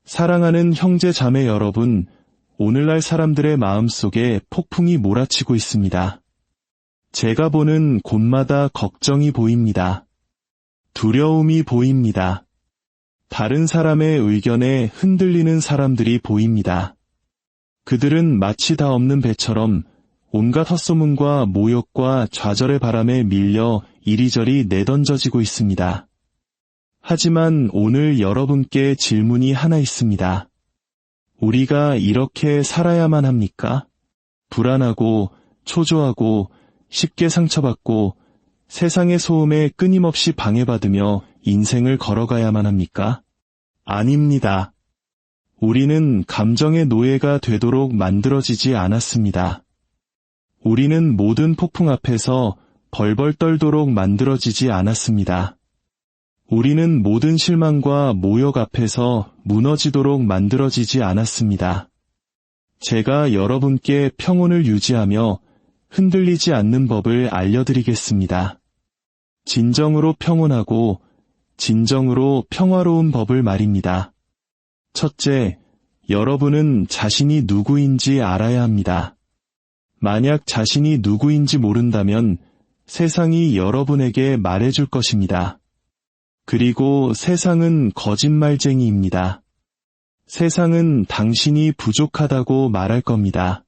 사랑하는 형제 자매 여러분, 오늘날 사람들의 마음속에 폭풍이 몰아치고 있습니다. 제가 보는 곳마다 걱정이 보입니다. 두려움이 보입니다. 다른 사람의 의견에 흔들리는 사람들이 보입니다. 그들은 마치 다 없는 배처럼 온갖 헛소문과 모욕과 좌절의 바람에 밀려 이리저리 내던져지고 있습니다. 하지만 오늘 여러분께 질문이 하나 있습니다. 우리가 이렇게 살아야만 합니까? 불안하고 초조하고 쉽게 상처받고 세상의 소음에 끊임없이 방해받으며 인생을 걸어가야만 합니까? 아닙니다. 우리는 감정의 노예가 되도록 만들어지지 않았습니다. 우리는 모든 폭풍 앞에서 벌벌 떨도록 만들어지지 않았습니다. 우리는 모든 실망과 모욕 앞에서 무너지도록 만들어지지 않았습니다. 제가 여러분께 평온을 유지하며 흔들리지 않는 법을 알려드리겠습니다. 진정으로 평온하고 진정으로 평화로운 법을 말입니다. 첫째, 여러분은 자신이 누구인지 알아야 합니다. 만약 자신이 누구인지 모른다면 세상이 여러분에게 말해줄 것입니다. 그리고 세상은 거짓말쟁이입니다. 세상은 당신이 부족하다고 말할 겁니다.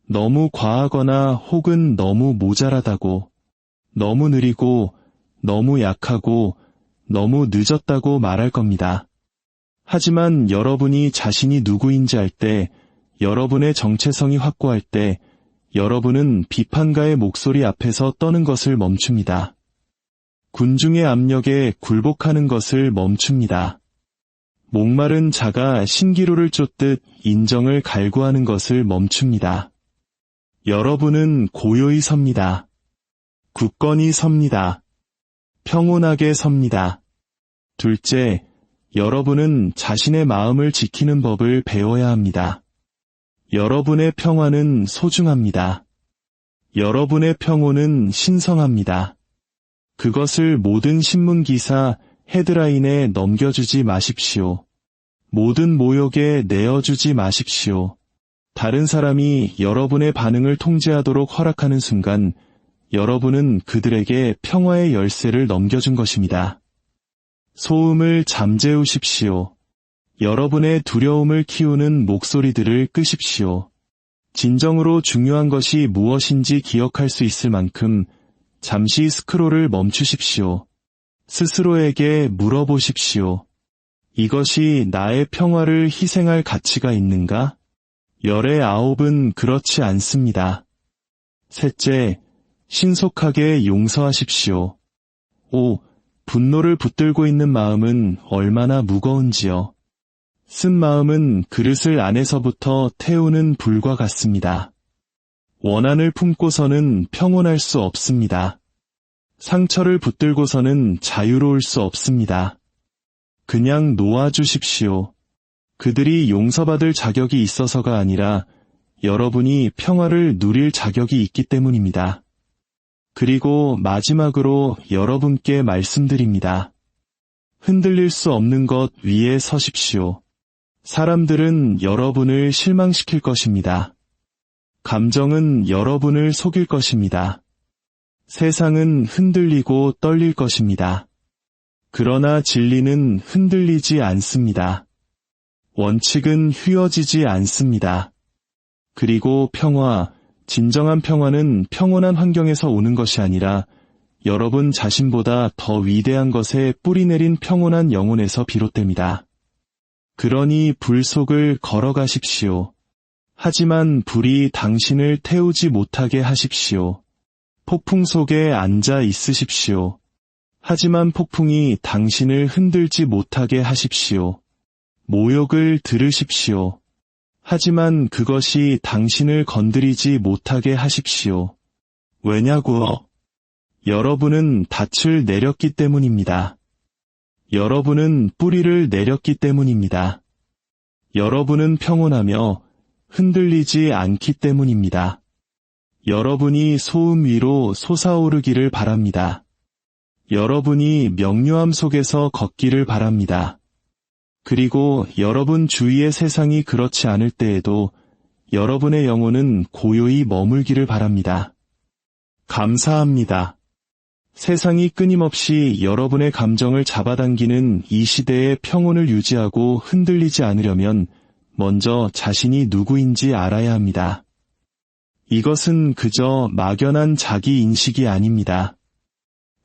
너무 과하거나 혹은 너무 모자라다고, 너무 느리고, 너무 약하고, 너무 늦었다고 말할 겁니다. 하지만 여러분이 자신이 누구인지 알 때, 여러분의 정체성이 확고할 때, 여러분은 비판가의 목소리 앞에서 떠는 것을 멈춥니다. 군중의 압력에 굴복하는 것을 멈춥니다. 목마른 자가 신기루를 쫓듯 인정을 갈구하는 것을 멈춥니다. 여러분은 고요히 섭니다. 굳건히 섭니다. 평온하게 섭니다. 둘째, 여러분은 자신의 마음을 지키는 법을 배워야 합니다. 여러분의 평화는 소중합니다. 여러분의 평온은 신성합니다. 그것을 모든 신문기사 헤드라인에 넘겨주지 마십시오. 모든 모욕에 내어주지 마십시오. 다른 사람이 여러분의 반응을 통제하도록 허락하는 순간 여러분은 그들에게 평화의 열쇠를 넘겨준 것입니다. 소음을 잠재우십시오. 여러분의 두려움을 키우는 목소리들을 끄십시오. 진정으로 중요한 것이 무엇인지 기억할 수 있을 만큼 잠시 스크롤을 멈추십시오. 스스로에게 물어보십시오. 이것이 나의 평화를 희생할 가치가 있는가? 열의 9은 그렇지 않습니다. 셋째, 신속하게 용서하십시오. 5. 분노를 붙들고 있는 마음은 얼마나 무거운지요. 쓴 마음은 그릇을 안에서부터 태우는 불과 같습니다. 원한을 품고서는 평온할 수 없습니다. 상처를 붙들고서는 자유로울 수 없습니다. 그냥 놓아주십시오. 그들이 용서받을 자격이 있어서가 아니라 여러분이 평화를 누릴 자격이 있기 때문입니다. 그리고 마지막으로 여러분께 말씀드립니다. 흔들릴 수 없는 것 위에 서십시오. 사람들은 여러분을 실망시킬 것입니다. 감정은 여러분을 속일 것입니다. 세상은 흔들리고 떨릴 것입니다. 그러나 진리는 흔들리지 않습니다. 원칙은 휘어지지 않습니다. 그리고 평화, 진정한 평화는 평온한 환경에서 오는 것이 아니라 여러분 자신보다 더 위대한 것에 뿌리내린 평온한 영혼에서 비롯됩니다. 그러니 불 속을 걸어가십시오. 하지만 불이 당신을 태우지 못하게 하십시오. 폭풍 속에 앉아 있으십시오. 하지만 폭풍이 당신을 흔들지 못하게 하십시오. 모욕을 들으십시오. 하지만 그것이 당신을 건드리지 못하게 하십시오. 왜냐고요? 여러분은 닻을 내렸기 때문입니다. 여러분은 뿌리를 내렸기 때문입니다. 여러분은 평온하며 흔들리지 않기 때문입니다. 여러분이 소음 위로 솟아오르기를 바랍니다. 여러분이 명료함 속에서 걷기를 바랍니다. 그리고 여러분 주위의 세상이 그렇지 않을 때에도 여러분의 영혼은 고요히 머물기를 바랍니다. 감사합니다. 세상이 끊임없이 여러분의 감정을 잡아당기는 이 시대의 평온을 유지하고 흔들리지 않으려면 먼저 자신이 누구인지 알아야 합니다. 이것은 그저 막연한 자기 인식이 아닙니다.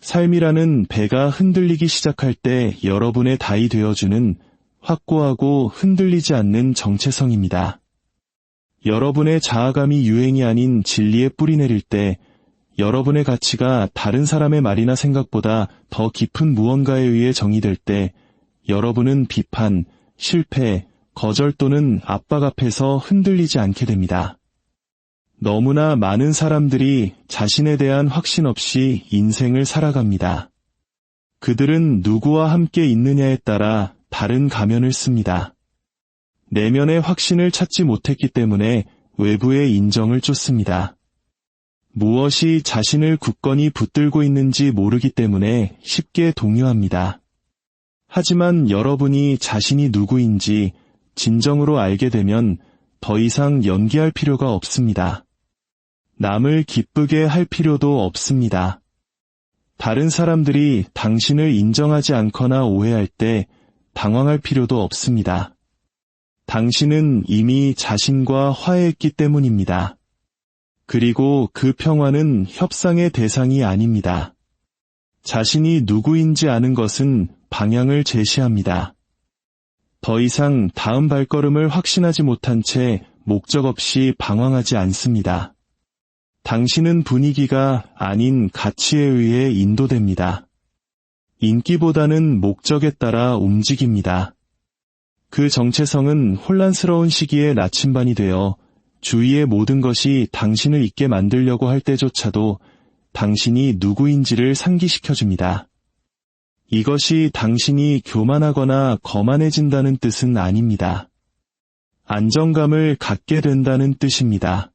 삶이라는 배가 흔들리기 시작할 때 여러분의 다이 되어주는 확고하고 흔들리지 않는 정체성입니다. 여러분의 자아감이 유행이 아닌 진리에 뿌리 내릴 때 여러분의 가치가 다른 사람의 말이나 생각보다 더 깊은 무언가에 의해 정의될 때 여러분은 비판, 실패, 거절 또는 압박 앞에서 흔들리지 않게 됩니다. 너무나 많은 사람들이 자신에 대한 확신 없이 인생을 살아갑니다. 그들은 누구와 함께 있느냐에 따라 다른 가면을 씁니다. 내면의 확신을 찾지 못했기 때문에 외부의 인정을 쫓습니다. 무엇이 자신을 굳건히 붙들고 있는지 모르기 때문에 쉽게 동요합니다. 하지만 여러분이 자신이 누구인지 진정으로 알게 되면 더 이상 연기할 필요가 없습니다. 남을 기쁘게 할 필요도 없습니다. 다른 사람들이 당신을 인정하지 않거나 오해할 때 당황할 필요도 없습니다. 당신은 이미 자신과 화해했기 때문입니다. 그리고 그 평화는 협상의 대상이 아닙니다. 자신이 누구인지 아는 것은 방향을 제시합니다. 더 이상 다음 발걸음을 확신하지 못한 채 목적 없이 방황하지 않습니다. 당신은 분위기가 아닌 가치에 의해 인도됩니다. 인기보다는 목적에 따라 움직입니다. 그 정체성은 혼란스러운 시기에 나침반이 되어 주위의 모든 것이 당신을 잊게 만들려고 할 때조차도 당신이 누구인지를 상기시켜줍니다. 이것이 당신이 교만하거나 거만해진다는 뜻은 아닙니다. 안정감을 갖게 된다는 뜻입니다.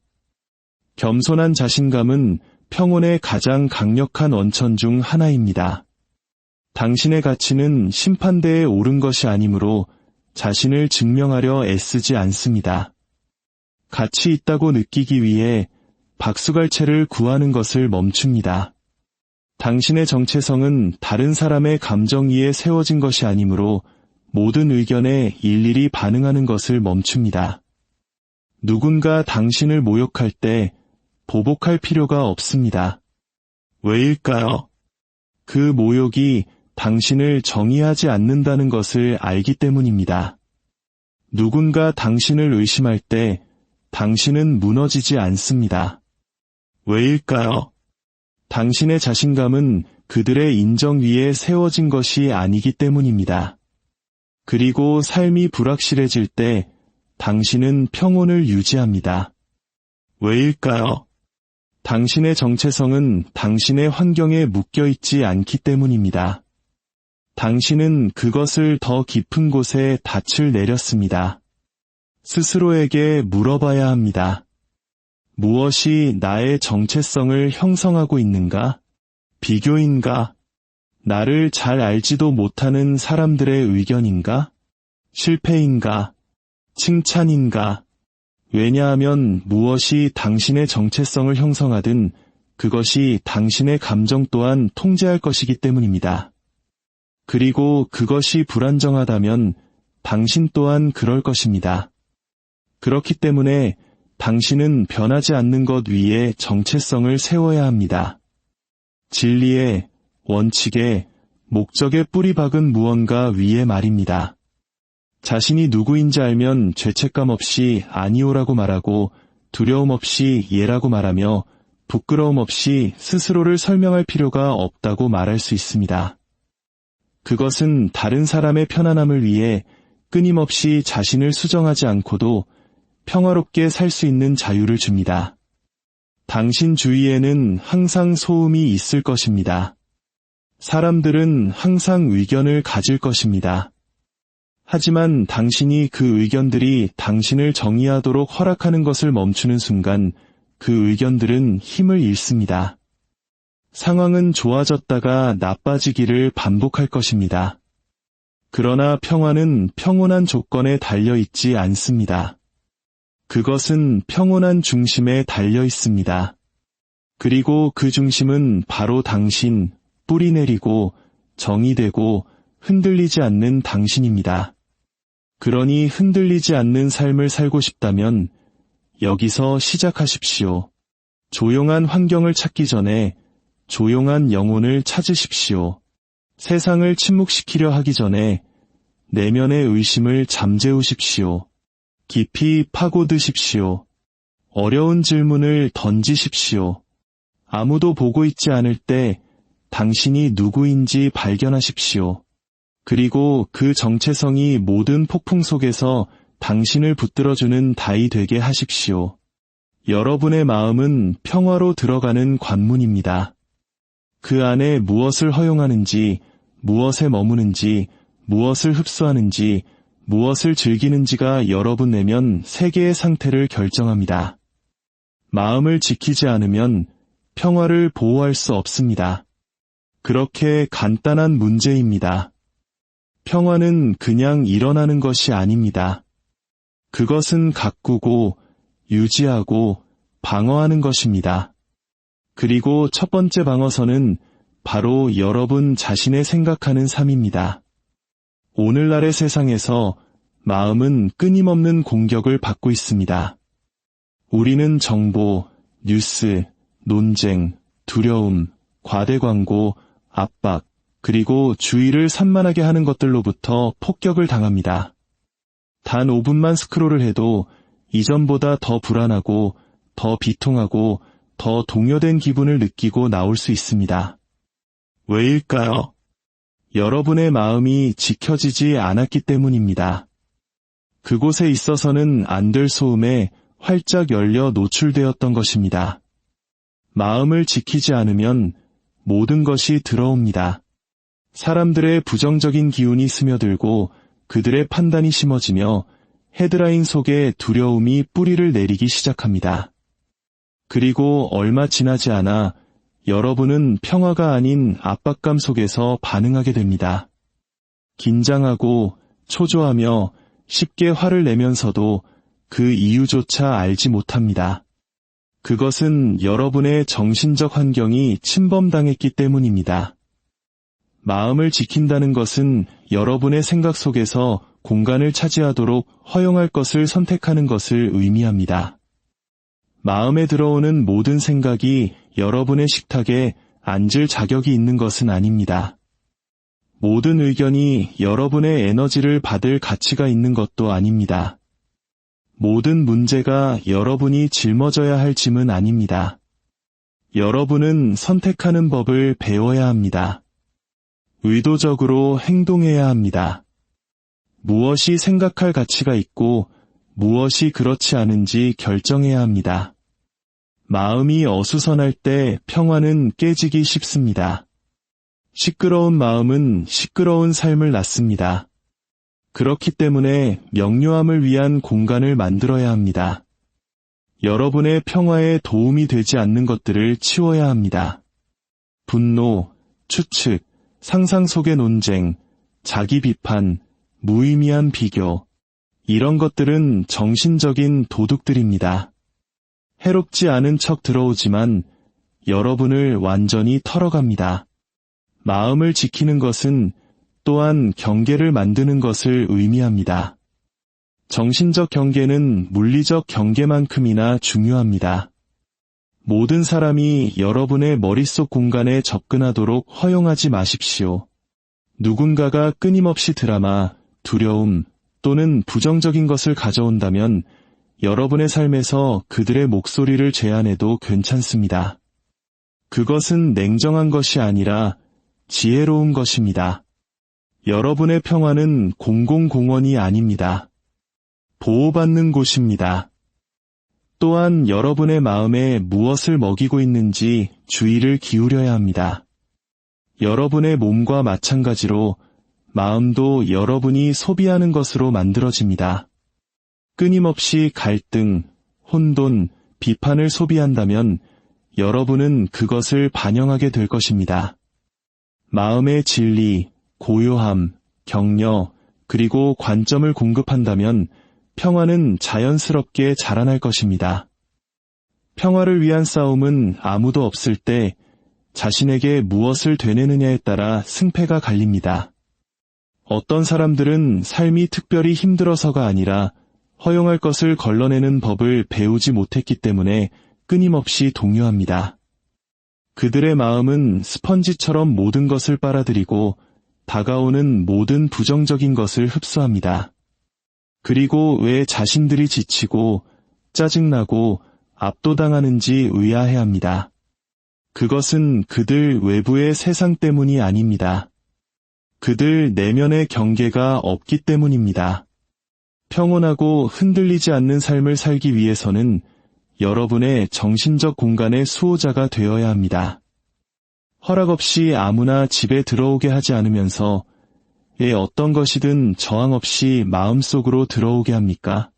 겸손한 자신감은 평온의 가장 강력한 원천 중 하나입니다. 당신의 가치는 심판대에 오른 것이 아니므로 자신을 증명하려 애쓰지 않습니다. 가치 있다고 느끼기 위해 박수갈채를 구하는 것을 멈춥니다. 당신의 정체성은 다른 사람의 감정 위에 세워진 것이 아니므로 모든 의견에 일일이 반응하는 것을 멈춥니다. 누군가 당신을 모욕할 때 보복할 필요가 없습니다. 왜일까요? 그 모욕이 당신을 정의하지 않는다는 것을 알기 때문입니다. 누군가 당신을 의심할 때 당신은 무너지지 않습니다. 왜일까요? 당신의 자신감은 그들의 인정 위에 세워진 것이 아니기 때문입니다. 그리고 삶이 불확실해질 때 당신은 평온을 유지합니다. 왜일까요? 당신의 정체성은 당신의 환경에 묶여있지 않기 때문입니다. 당신은 그것을 더 깊은 곳에 닻을 내렸습니다. 스스로에게 물어봐야 합니다. 무엇이 나의 정체성을 형성하고 있는가? 비교인가? 나를 잘 알지도 못하는 사람들의 의견인가? 실패인가? 칭찬인가? 왜냐하면 무엇이 당신의 정체성을 형성하든 그것이 당신의 감정 또한 통제할 것이기 때문입니다. 그리고 그것이 불안정하다면 당신 또한 그럴 것입니다. 그렇기 때문에 당신은 변하지 않는 것 위에 정체성을 세워야 합니다. 진리에, 원칙에, 목적에 뿌리 박은 무언가 위에 말입니다. 자신이 누구인지 알면 죄책감 없이 아니오라고 말하고 두려움 없이 예라고 말하며 부끄러움 없이 스스로를 설명할 필요가 없다고 말할 수 있습니다. 그것은 다른 사람의 편안함을 위해 끊임없이 자신을 수정하지 않고도 평화롭게 살 수 있는 자유를 줍니다. 당신 주위에는 항상 소음이 있을 것입니다. 사람들은 항상 의견을 가질 것입니다. 하지만 당신이 그 의견들이 당신을 정의하도록 허락하는 것을 멈추는 순간 그 의견들은 힘을 잃습니다. 상황은 좋아졌다가 나빠지기를 반복할 것입니다. 그러나 평화는 평온한 조건에 달려 있지 않습니다. 그것은 평온한 중심에 달려 있습니다. 그리고 그 중심은 바로 당신, 뿌리 내리고 정의되고 흔들리지 않는 당신입니다. 그러니 흔들리지 않는 삶을 살고 싶다면 여기서 시작하십시오. 조용한 환경을 찾기 전에 조용한 영혼을 찾으십시오. 세상을 침묵시키려 하기 전에 내면의 의심을 잠재우십시오. 깊이 파고드십시오. 어려운 질문을 던지십시오. 아무도 보고 있지 않을 때 당신이 누구인지 발견하십시오. 그리고 그 정체성이 모든 폭풍 속에서 당신을 붙들어주는 다이 되게 하십시오. 여러분의 마음은 평화로 들어가는 관문입니다. 그 안에 무엇을 허용하는지, 무엇에 머무는지, 무엇을 흡수하는지, 무엇을 즐기는지가 여러분 내면 세계의 상태를 결정합니다. 마음을 지키지 않으면 평화를 보호할 수 없습니다. 그렇게 간단한 문제입니다. 평화는 그냥 일어나는 것이 아닙니다. 그것은 가꾸고 유지하고 방어하는 것입니다. 그리고 첫 번째 방어선은 바로 여러분 자신의 생각하는 삶입니다. 오늘날의 세상에서 마음은 끊임없는 공격을 받고 있습니다. 우리는 정보, 뉴스, 논쟁, 두려움, 과대 광고, 압박, 그리고 주의를 산만하게 하는 것들로부터 폭격을 당합니다. 단 5분만 스크롤을 해도 이전보다 더 불안하고 더 비통하고 더 동요된 기분을 느끼고 나올 수 있습니다. 왜일까요? 여러분의 마음이 지켜지지 않았기 때문입니다. 그곳에 있어서는 안 될 소음에 활짝 열려 노출되었던 것입니다. 마음을 지키지 않으면 모든 것이 들어옵니다. 사람들의 부정적인 기운이 스며들고 그들의 판단이 심어지며 헤드라인 속에 두려움이 뿌리를 내리기 시작합니다. 그리고 얼마 지나지 않아 여러분은 평화가 아닌 압박감 속에서 반응하게 됩니다. 긴장하고 초조하며 쉽게 화를 내면서도 그 이유조차 알지 못합니다. 그것은 여러분의 정신적 환경이 침범당했기 때문입니다. 마음을 지킨다는 것은 여러분의 생각 속에서 공간을 차지하도록 허용할 것을 선택하는 것을 의미합니다. 마음에 들어오는 모든 생각이 여러분의 식탁에 앉을 자격이 있는 것은 아닙니다. 모든 의견이 여러분의 에너지를 받을 가치가 있는 것도 아닙니다. 모든 문제가 여러분이 짊어져야 할 짐은 아닙니다. 여러분은 선택하는 법을 배워야 합니다. 의도적으로 행동해야 합니다. 무엇이 생각할 가치가 있고 무엇이 그렇지 않은지 결정해야 합니다. 마음이 어수선할 때 평화는 깨지기 쉽습니다. 시끄러운 마음은 시끄러운 삶을 낳습니다. 그렇기 때문에 명료함을 위한 공간을 만들어야 합니다. 여러분의 평화에 도움이 되지 않는 것들을 치워야 합니다. 분노, 추측, 상상 속의 논쟁, 자기 비판, 무의미한 비교, 이런 것들은 정신적인 도둑들입니다. 해롭지 않은 척 들어오지만 여러분을 완전히 털어갑니다. 마음을 지키는 것은 또한 경계를 만드는 것을 의미합니다. 정신적 경계는 물리적 경계만큼이나 중요합니다. 모든 사람이 여러분의 머릿속 공간에 접근하도록 허용하지 마십시오. 누군가가 끊임없이 드라마, 두려움 또는 부정적인 것을 가져온다면 여러분의 삶에서 그들의 목소리를 제한해도 괜찮습니다. 그것은 냉정한 것이 아니라 지혜로운 것입니다. 여러분의 평화는 공공공원이 아닙니다. 보호받는 곳입니다. 또한 여러분의 마음에 무엇을 먹이고 있는지 주의를 기울여야 합니다. 여러분의 몸과 마찬가지로 마음도 여러분이 소비하는 것으로 만들어집니다. 끊임없이 갈등, 혼돈, 비판을 소비한다면 여러분은 그것을 반영하게 될 것입니다. 마음의 진리, 고요함, 격려, 그리고 관점을 공급한다면 평화는 자연스럽게 자라날 것입니다. 평화를 위한 싸움은 아무도 없을 때 자신에게 무엇을 되뇌느냐에 따라 승패가 갈립니다. 어떤 사람들은 삶이 특별히 힘들어서가 아니라 허용할 것을 걸러내는 법을 배우지 못했기 때문에 끊임없이 동요합니다. 그들의 마음은 스펀지처럼 모든 것을 빨아들이고 다가오는 모든 부정적인 것을 흡수합니다. 그리고 왜 자신들이 지치고 짜증나고 압도당하는지 의아해합니다. 그것은 그들 외부의 세상 때문이 아닙니다. 그들 내면의 경계가 없기 때문입니다. 평온하고 흔들리지 않는 삶을 살기 위해서는 여러분의 정신적 공간의 수호자가 되어야 합니다. 허락 없이 아무나 집에 들어오게 하지 않으면서 왜 어떤 것이든 저항 없이 마음속으로 들어오게 합니까?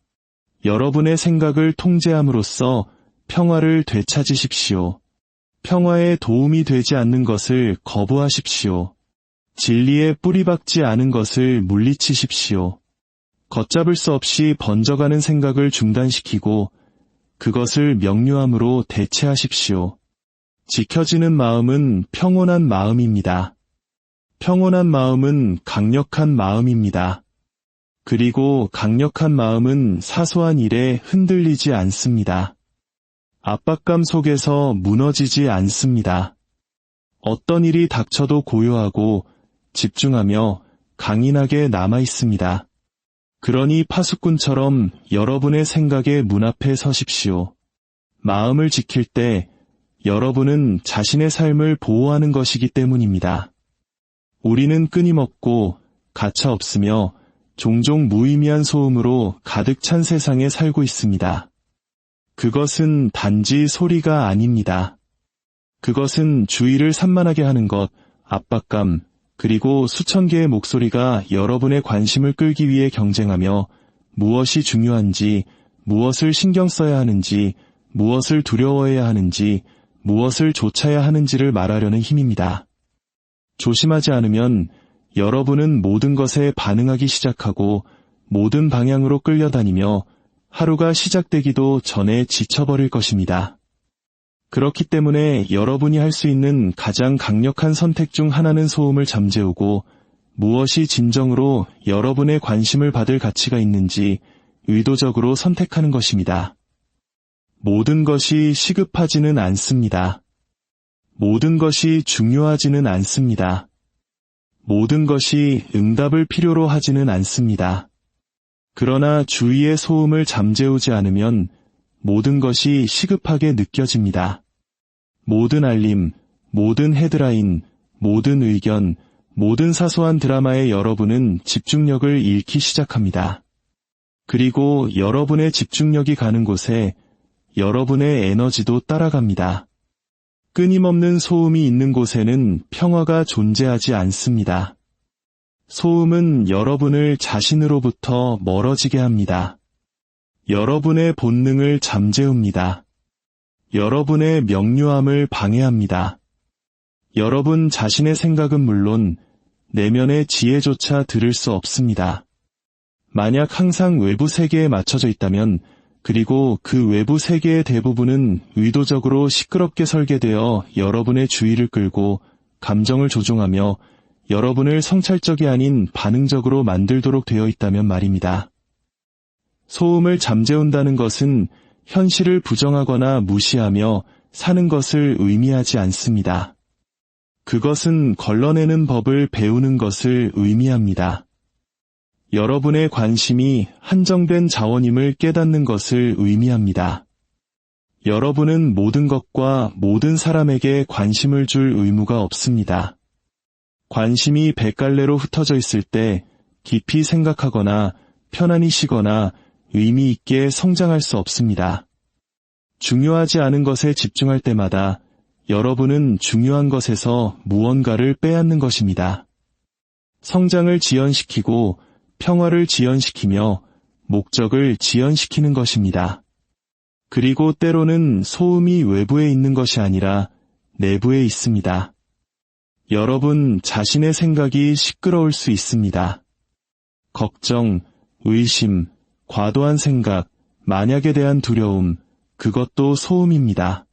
여러분의 생각을 통제함으로써 평화를 되찾으십시오. 평화에 도움이 되지 않는 것을 거부하십시오. 진리에 뿌리박지 않은 것을 물리치십시오. 걷잡을 수 없이 번져가는 생각을 중단시키고 그것을 명료함으로 대체하십시오. 지켜지는 마음은 평온한 마음입니다. 평온한 마음은 강력한 마음입니다. 그리고 강력한 마음은 사소한 일에 흔들리지 않습니다. 압박감 속에서 무너지지 않습니다. 어떤 일이 닥쳐도 고요하고 집중하며 강인하게 남아 있습니다. 그러니 파수꾼처럼 여러분의 생각의 문 앞에 서십시오. 마음을 지킬 때 여러분은 자신의 삶을 보호하는 것이기 때문입니다. 우리는 끊임없고 가차없으며 종종 무의미한 소음으로 가득 찬 세상에 살고 있습니다. 그것은 단지 소리가 아닙니다. 그것은 주의를 산만하게 하는 것, 압박감, 그리고 수천 개의 목소리가 여러분의 관심을 끌기 위해 경쟁하며 무엇이 중요한지, 무엇을 신경 써야 하는지, 무엇을 두려워해야 하는지, 무엇을 좇아야 하는지를 말하려는 힘입니다. 조심하지 않으면 여러분은 모든 것에 반응하기 시작하고 모든 방향으로 끌려다니며 하루가 시작되기도 전에 지쳐버릴 것입니다. 그렇기 때문에 여러분이 할 수 있는 가장 강력한 선택 중 하나는 소음을 잠재우고 무엇이 진정으로 여러분의 관심을 받을 가치가 있는지 의도적으로 선택하는 것입니다. 모든 것이 시급하지는 않습니다. 모든 것이 중요하지는 않습니다. 모든 것이 응답을 필요로 하지는 않습니다. 그러나 주위의 소음을 잠재우지 않으면 모든 것이 시급하게 느껴집니다. 모든 알림, 모든 헤드라인, 모든 의견, 모든 사소한 드라마에 여러분은 집중력을 잃기 시작합니다. 그리고 여러분의 집중력이 가는 곳에 여러분의 에너지도 따라갑니다. 끊임없는 소음이 있는 곳에는 평화가 존재하지 않습니다. 소음은 여러분을 자신으로부터 멀어지게 합니다. 여러분의 본능을 잠재웁니다. 여러분의 명료함을 방해합니다. 여러분 자신의 생각은 물론 내면의 지혜조차 들을 수 없습니다. 만약 항상 외부 세계에 맞춰져 있다면 그리고 그 외부 세계의 대부분은 의도적으로 시끄럽게 설계되어 여러분의 주의를 끌고 감정을 조종하며 여러분을 성찰적이 아닌 반응적으로 만들도록 되어 있다면 말입니다. 소음을 잠재운다는 것은 현실을 부정하거나 무시하며 사는 것을 의미하지 않습니다. 그것은 걸러내는 법을 배우는 것을 의미합니다. 여러분의 관심이 한정된 자원임을 깨닫는 것을 의미합니다. 여러분은 모든 것과 모든 사람에게 관심을 줄 의무가 없습니다. 관심이 백갈래로 흩어져 있을 때 깊이 생각하거나 편안히 쉬거나 의미 있게 성장할 수 없습니다. 중요하지 않은 것에 집중할 때마다 여러분은 중요한 것에서 무언가를 빼앗는 것입니다. 성장을 지연시키고 평화를 지연시키며 목적을 지연시키는 것입니다. 그리고 때로는 소음이 외부에 있는 것이 아니라 내부에 있습니다. 여러분 자신의 생각이 시끄러울 수 있습니다. 걱정, 의심, 과도한 생각, 만약에 대한 두려움, 그것도 소음입니다.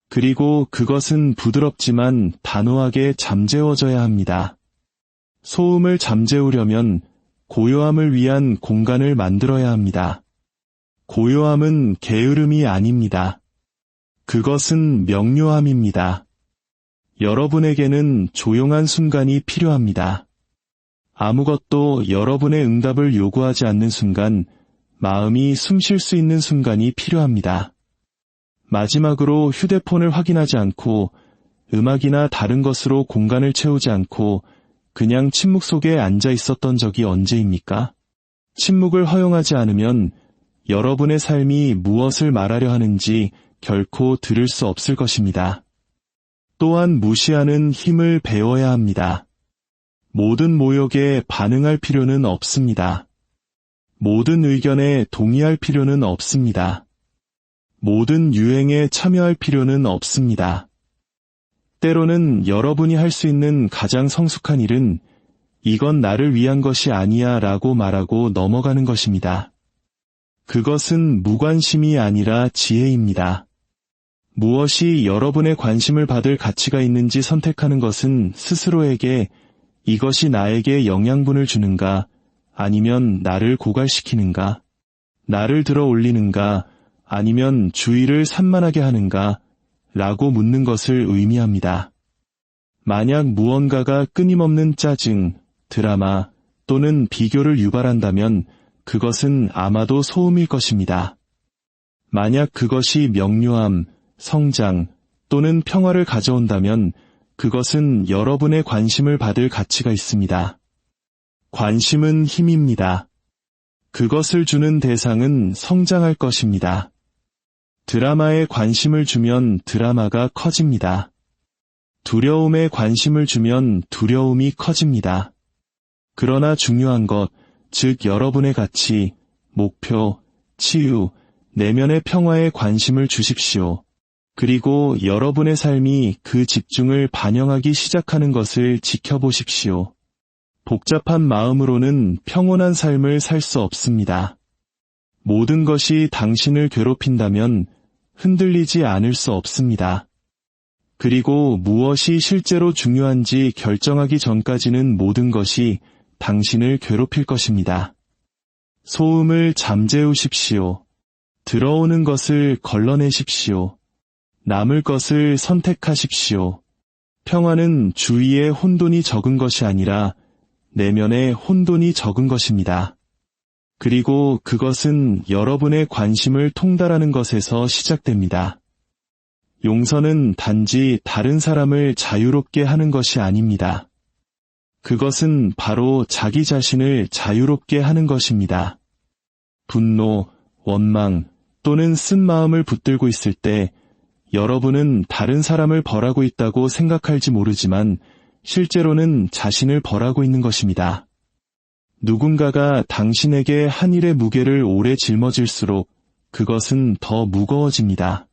그리고 그것은 부드럽지만 단호하게 잠재워져야 합니다. 소음을 잠재우려면 고요함을 위한 공간을 만들어야 합니다. 고요함은 게으름이 아닙니다. 그것은 명료함입니다. 여러분에게는 조용한 순간이 필요합니다. 아무것도 여러분의 응답을 요구하지 않는 순간, 마음이 숨 쉴 수 있는 순간이 필요합니다. 마지막으로 휴대폰을 확인하지 않고, 음악이나 다른 것으로 공간을 채우지 않고, 그냥 침묵 속에 앉아 있었던 적이 언제입니까? 침묵을 허용하지 않으면 여러분의 삶이 무엇을 말하려 하는지 결코 들을 수 없을 것입니다. 또한 무시하는 힘을 배워야 합니다. 모든 모욕에 반응할 필요는 없습니다. 모든 의견에 동의할 필요는 없습니다. 모든 유행에 참여할 필요는 없습니다. 때로는 여러분이 할 수 있는 가장 성숙한 일은 이건 나를 위한 것이 아니야 라고 말하고 넘어가는 것입니다. 그것은 무관심이 아니라 지혜입니다. 무엇이 여러분의 관심을 받을 가치가 있는지 선택하는 것은 스스로에게 이것이 나에게 영양분을 주는가, 아니면 나를 고갈시키는가, 나를 들어 올리는가, 아니면 주의를 산만하게 하는가, 라고 묻는 것을 의미합니다. 만약 무언가가 끊임없는 짜증, 드라마 또는 비교를 유발한다면 그것은 아마도 소음일 것입니다. 만약 그것이 명료함, 성장 또는 평화를 가져온다면 그것은 여러분의 관심을 받을 가치가 있습니다. 관심은 힘입니다. 그것을 주는 대상은 성장할 것입니다. 드라마에 관심을 주면 드라마가 커집니다. 두려움에 관심을 주면 두려움이 커집니다. 그러나 중요한 것, 즉 여러분의 가치, 목표, 치유, 내면의 평화에 관심을 주십시오. 그리고 여러분의 삶이 그 집중을 반영하기 시작하는 것을 지켜보십시오. 복잡한 마음으로는 평온한 삶을 살 수 없습니다. 모든 것이 당신을 괴롭힌다면 흔들리지 않을 수 없습니다. 그리고 무엇이 실제로 중요한지 결정하기 전까지는 모든 것이 당신을 괴롭힐 것입니다. 소음을 잠재우십시오. 들어오는 것을 걸러내십시오. 남을 것을 선택하십시오. 평화는 주위에 혼돈이 적은 것이 아니라 내면에 혼돈이 적은 것입니다. 그리고 그것은 여러분의 관심을 통달하는 것에서 시작됩니다. 용서는 단지 다른 사람을 자유롭게 하는 것이 아닙니다. 그것은 바로 자기 자신을 자유롭게 하는 것입니다. 분노, 원망 또는 쓴 마음을 붙들고 있을 때 여러분은 다른 사람을 벌하고 있다고 생각할지 모르지만 실제로는 자신을 벌하고 있는 것입니다. 누군가가 당신에게 한 일의 무게를 오래 짊어질수록 그것은 더 무거워집니다.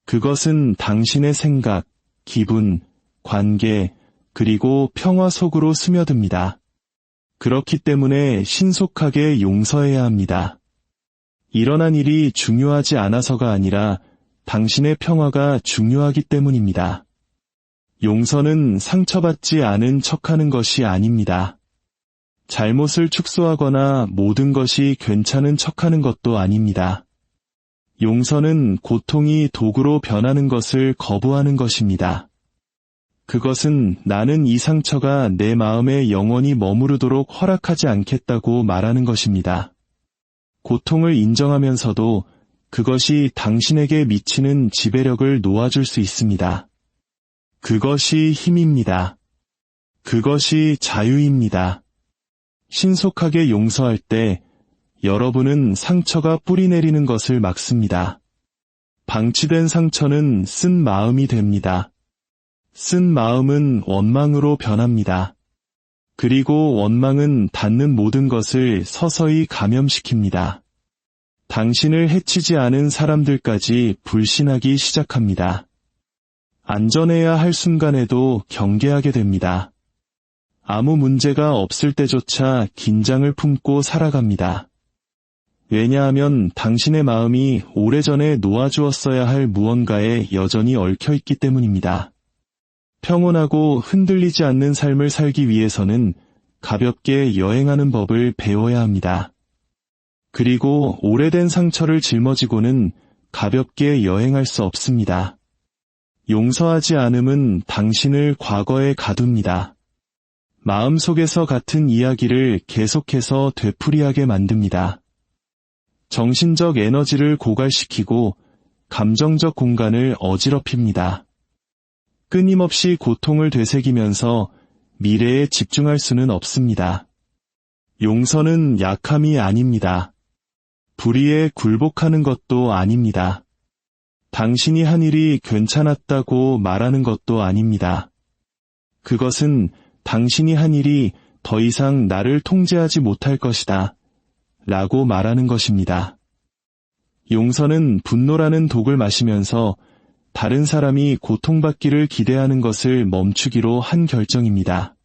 그것은 당신의 생각, 기분, 관계, 그리고 평화 속으로 스며듭니다. 그렇기 때문에 신속하게 용서해야 합니다. 일어난 일이 중요하지 않아서가 아니라 당신의 평화가 중요하기 때문입니다. 용서는 상처받지 않은 척하는 것이 아닙니다. 잘못을 축소하거나 모든 것이 괜찮은 척하는 것도 아닙니다. 용서는 고통이 도구로 변하는 것을 거부하는 것입니다. 그것은 나는 이 상처가 내 마음에 영원히 머무르도록 허락하지 않겠다고 말하는 것입니다. 고통을 인정하면서도 그것이 당신에게 미치는 지배력을 놓아줄 수 있습니다. 그것이 힘입니다. 그것이 자유입니다. 신속하게 용서할 때 여러분은 상처가 뿌리내리는 것을 막습니다. 방치된 상처는 쓴 마음이 됩니다. 쓴 마음은 원망으로 변합니다. 그리고 원망은 닿는 모든 것을 서서히 감염시킵니다. 당신을 해치지 않은 사람들까지 불신하기 시작합니다. 안전해야 할 순간에도 경계하게 됩니다. 아무 문제가 없을 때조차 긴장을 품고 살아갑니다. 왜냐하면 당신의 마음이 오래전에 놓아주었어야 할 무언가에 여전히 얽혀있기 때문입니다. 평온하고 흔들리지 않는 삶을 살기 위해서는 가볍게 여행하는 법을 배워야 합니다. 그리고 오래된 상처를 짊어지고는 가볍게 여행할 수 없습니다. 용서하지 않음은 당신을 과거에 가둡니다. 마음속에서 같은 이야기를 계속해서 되풀이하게 만듭니다. 정신적 에너지를 고갈시키고 감정적 공간을 어지럽힙니다. 끊임없이 고통을 되새기면서 미래에 집중할 수는 없습니다. 용서는 약함이 아닙니다. 불의에 굴복하는 것도 아닙니다. 당신이 한 일이 괜찮았다고 말하는 것도 아닙니다. 그것은 당신이 한 일이 더 이상 나를 통제하지 못할 것이다 라고 말하는 것입니다. 용서는 분노라는 독을 마시면서 다른 사람이 고통받기를 기대하는 것을 멈추기로 한 결정입니다.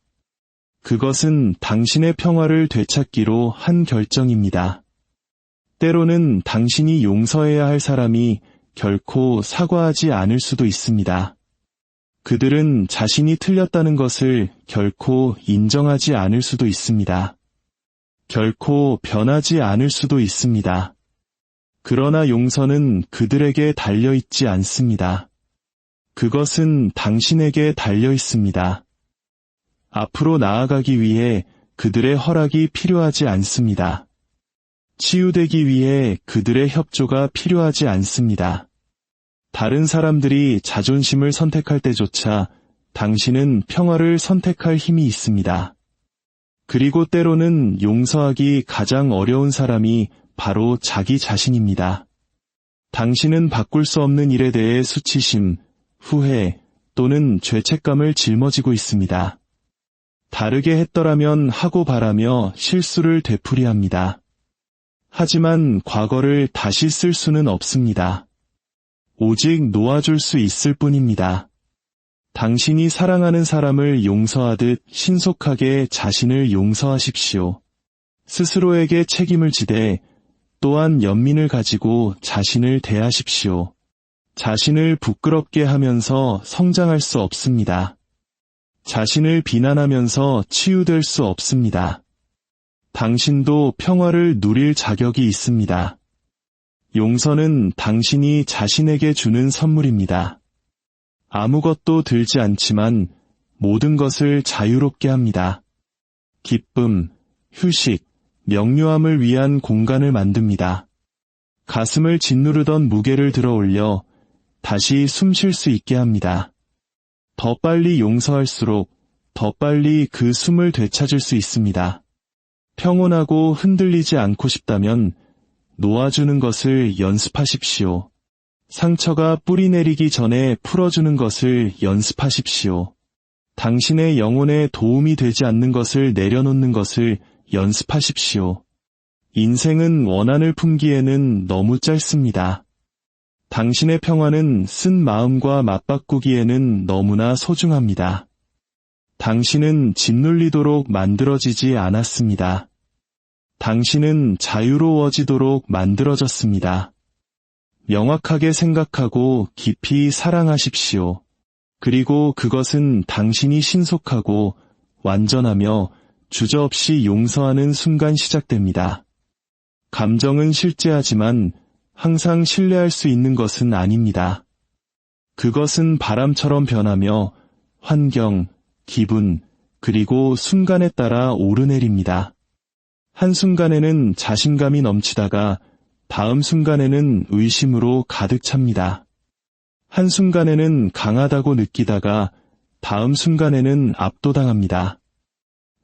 그것은 당신의 평화를 되찾기로 한 결정입니다. 때로는 당신이 용서해야 할 사람이 결코 사과하지 않을 수도 있습니다. 그들은 자신이 틀렸다는 것을 결코 인정하지 않을 수도 있습니다. 결코 변하지 않을 수도 있습니다. 그러나 용서는 그들에게 달려있지 않습니다. 그것은 당신에게 달려있습니다. 앞으로 나아가기 위해 그들의 허락이 필요하지 않습니다. 치유되기 위해 그들의 협조가 필요하지 않습니다. 다른 사람들이 자존심을 선택할 때조차 당신은 평화를 선택할 힘이 있습니다. 그리고 때로는 용서하기 가장 어려운 사람이 바로 자기 자신입니다. 당신은 바꿀 수 없는 일에 대해 수치심, 후회 또는 죄책감을 짊어지고 있습니다. 다르게 했더라면 하고 바라며 실수를 되풀이합니다. 하지만 과거를 다시 쓸 수는 없습니다. 오직 놓아줄 수 있을 뿐입니다. 당신이 사랑하는 사람을 용서하듯 신속하게 자신을 용서하십시오. 스스로에게 책임을 지되 또한 연민을 가지고 자신을 대하십시오. 자신을 부끄럽게 하면서 성장할 수 없습니다. 자신을 비난하면서 치유될 수 없습니다. 당신도 평화를 누릴 자격이 있습니다. 용서는 당신이 자신에게 주는 선물입니다. 아무것도 들지 않지만 모든 것을 자유롭게 합니다. 기쁨, 휴식, 명료함을 위한 공간을 만듭니다. 가슴을 짓누르던 무게를 들어 올려 다시 숨 쉴 수 있게 합니다. 더 빨리 용서할수록 더 빨리 그 숨을 되찾을 수 있습니다. 평온하고 흔들리지 않고 싶다면 놓아주는 것을 연습하십시오. 상처가 뿌리 내리기 전에 풀어주는 것을 연습하십시오. 당신의 영혼에 도움이 되지 않는 것을 내려놓는 것을 연습하십시오. 인생은 원한을 품기에는 너무 짧습니다. 당신의 평화는 쓴 마음과 맞바꾸기에는 너무나 소중합니다. 당신은 짓눌리도록 만들어지지 않았습니다. 당신은 자유로워지도록 만들어졌습니다. 명확하게 생각하고 깊이 사랑하십시오. 그리고 그것은 당신이 신속하고 완전하며 주저없이 용서하는 순간 시작됩니다. 감정은 실제하지만 항상 신뢰할 수 있는 것은 아닙니다. 그것은 바람처럼 변하며 환경, 기분, 그리고 순간에 따라 오르내립니다. 한순간에는 자신감이 넘치다가 다음 순간에는 의심으로 가득 찹니다. 한순간에는 강하다고 느끼다가 다음 순간에는 압도당합니다.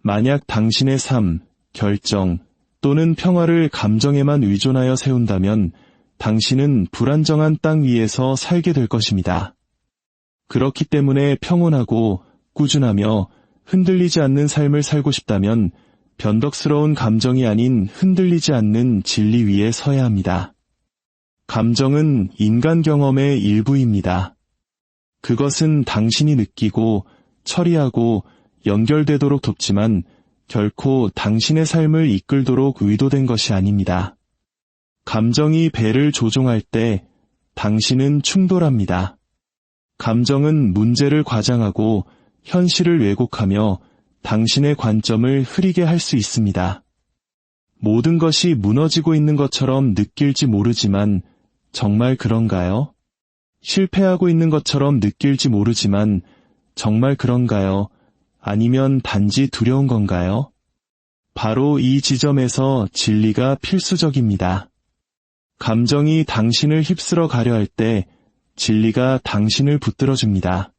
만약 당신의 삶, 결정 또는 평화를 감정에만 의존하여 세운다면 당신은 불안정한 땅 위에서 살게 될 것입니다. 그렇기 때문에 평온하고 꾸준하며 흔들리지 않는 삶을 살고 싶다면 변덕스러운 감정이 아닌 흔들리지 않는 진리 위에 서야 합니다. 감정은 인간 경험의 일부입니다. 그것은 당신이 느끼고 처리하고 연결되도록 돕지만 결코 당신의 삶을 이끌도록 의도된 것이 아닙니다. 감정이 배를 조종할 때 당신은 충돌합니다. 감정은 문제를 과장하고 현실을 왜곡하며 당신의 관점을 흐리게 할 수 있습니다. 모든 것이 무너지고 있는 것처럼 느낄지 모르지만 정말 그런가요? 실패하고 있는 것처럼 느낄지 모르지만 정말 그런가요? 아니면 단지 두려운 건가요? 바로 이 지점에서 진리가 필수적입니다. 감정이 당신을 휩쓸어 가려 할 때 진리가 당신을 붙들어줍니다.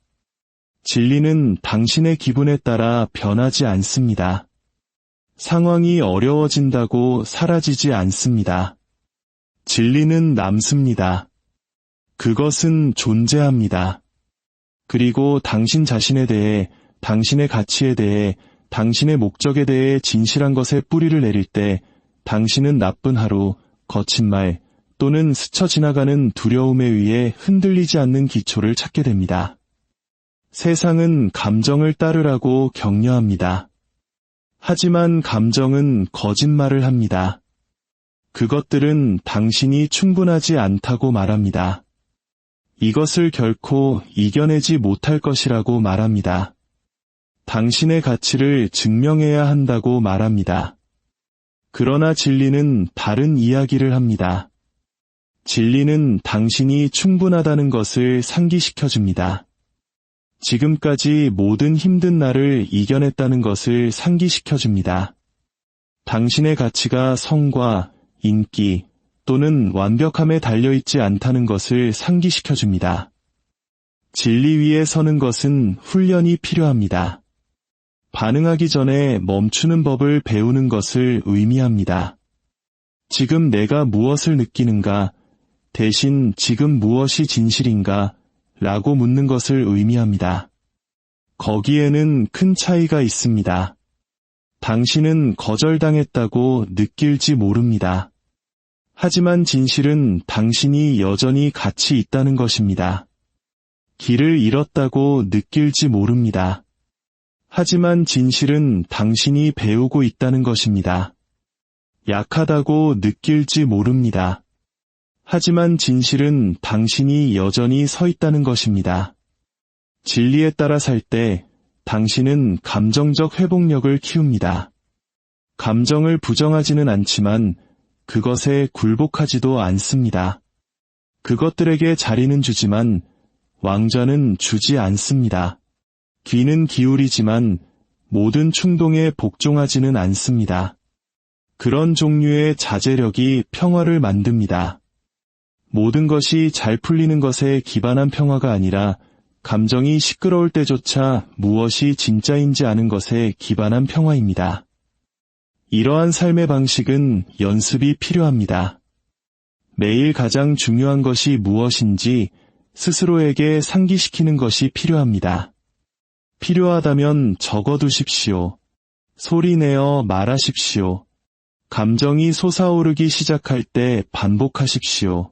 진리는 당신의 기분에 따라 변하지 않습니다. 상황이 어려워진다고 사라지지 않습니다. 진리는 남습니다. 그것은 존재합니다. 그리고 당신 자신에 대해, 당신의 가치에 대해, 당신의 목적에 대해 진실한 것에 뿌리를 내릴 때 당신은 나쁜 하루, 거친 말 또는 스쳐 지나가는 두려움에 의해 흔들리지 않는 기초를 찾게 됩니다. 세상은 감정을 따르라고 격려합니다. 하지만 감정은 거짓말을 합니다. 그것들은 당신이 충분하지 않다고 말합니다. 이것을 결코 이겨내지 못할 것이라고 말합니다. 당신의 가치를 증명해야 한다고 말합니다. 그러나 진리는 다른 이야기를 합니다. 진리는 당신이 충분하다는 것을 상기시켜줍니다. 지금까지 모든 힘든 날을 이겨냈다는 것을 상기시켜줍니다. 당신의 가치가 성과, 인기 또는 완벽함에 달려있지 않다는 것을 상기시켜줍니다. 진리 위에 서는 것은 훈련이 필요합니다. 반응하기 전에 멈추는 법을 배우는 것을 의미합니다. 지금 내가 무엇을 느끼는가, 대신 지금 무엇이 진실인가 라고 묻는 것을 의미합니다. 거기에는 큰 차이가 있습니다. 당신은 거절당했다고 느낄지 모릅니다. 하지만 진실은 당신이 여전히 가치 있다는 것입니다. 길을 잃었다고 느낄지 모릅니다. 하지만 진실은 당신이 배우고 있다는 것입니다. 약하다고 느낄지 모릅니다. 하지만 진실은 당신이 여전히 서 있다는 것입니다. 진리에 따라 살 때 당신은 감정적 회복력을 키웁니다. 감정을 부정하지는 않지만 그것에 굴복하지도 않습니다. 그것들에게 자리는 주지만 왕좌는 주지 않습니다. 귀는 기울이지만 모든 충동에 복종하지는 않습니다. 그런 종류의 자제력이 평화를 만듭니다. 모든 것이 잘 풀리는 것에 기반한 평화가 아니라 감정이 시끄러울 때조차 무엇이 진짜인지 아는 것에 기반한 평화입니다. 이러한 삶의 방식은 연습이 필요합니다. 매일 가장 중요한 것이 무엇인지 스스로에게 상기시키는 것이 필요합니다. 필요하다면 적어두십시오. 소리내어 말하십시오. 감정이 솟아오르기 시작할 때 반복하십시오.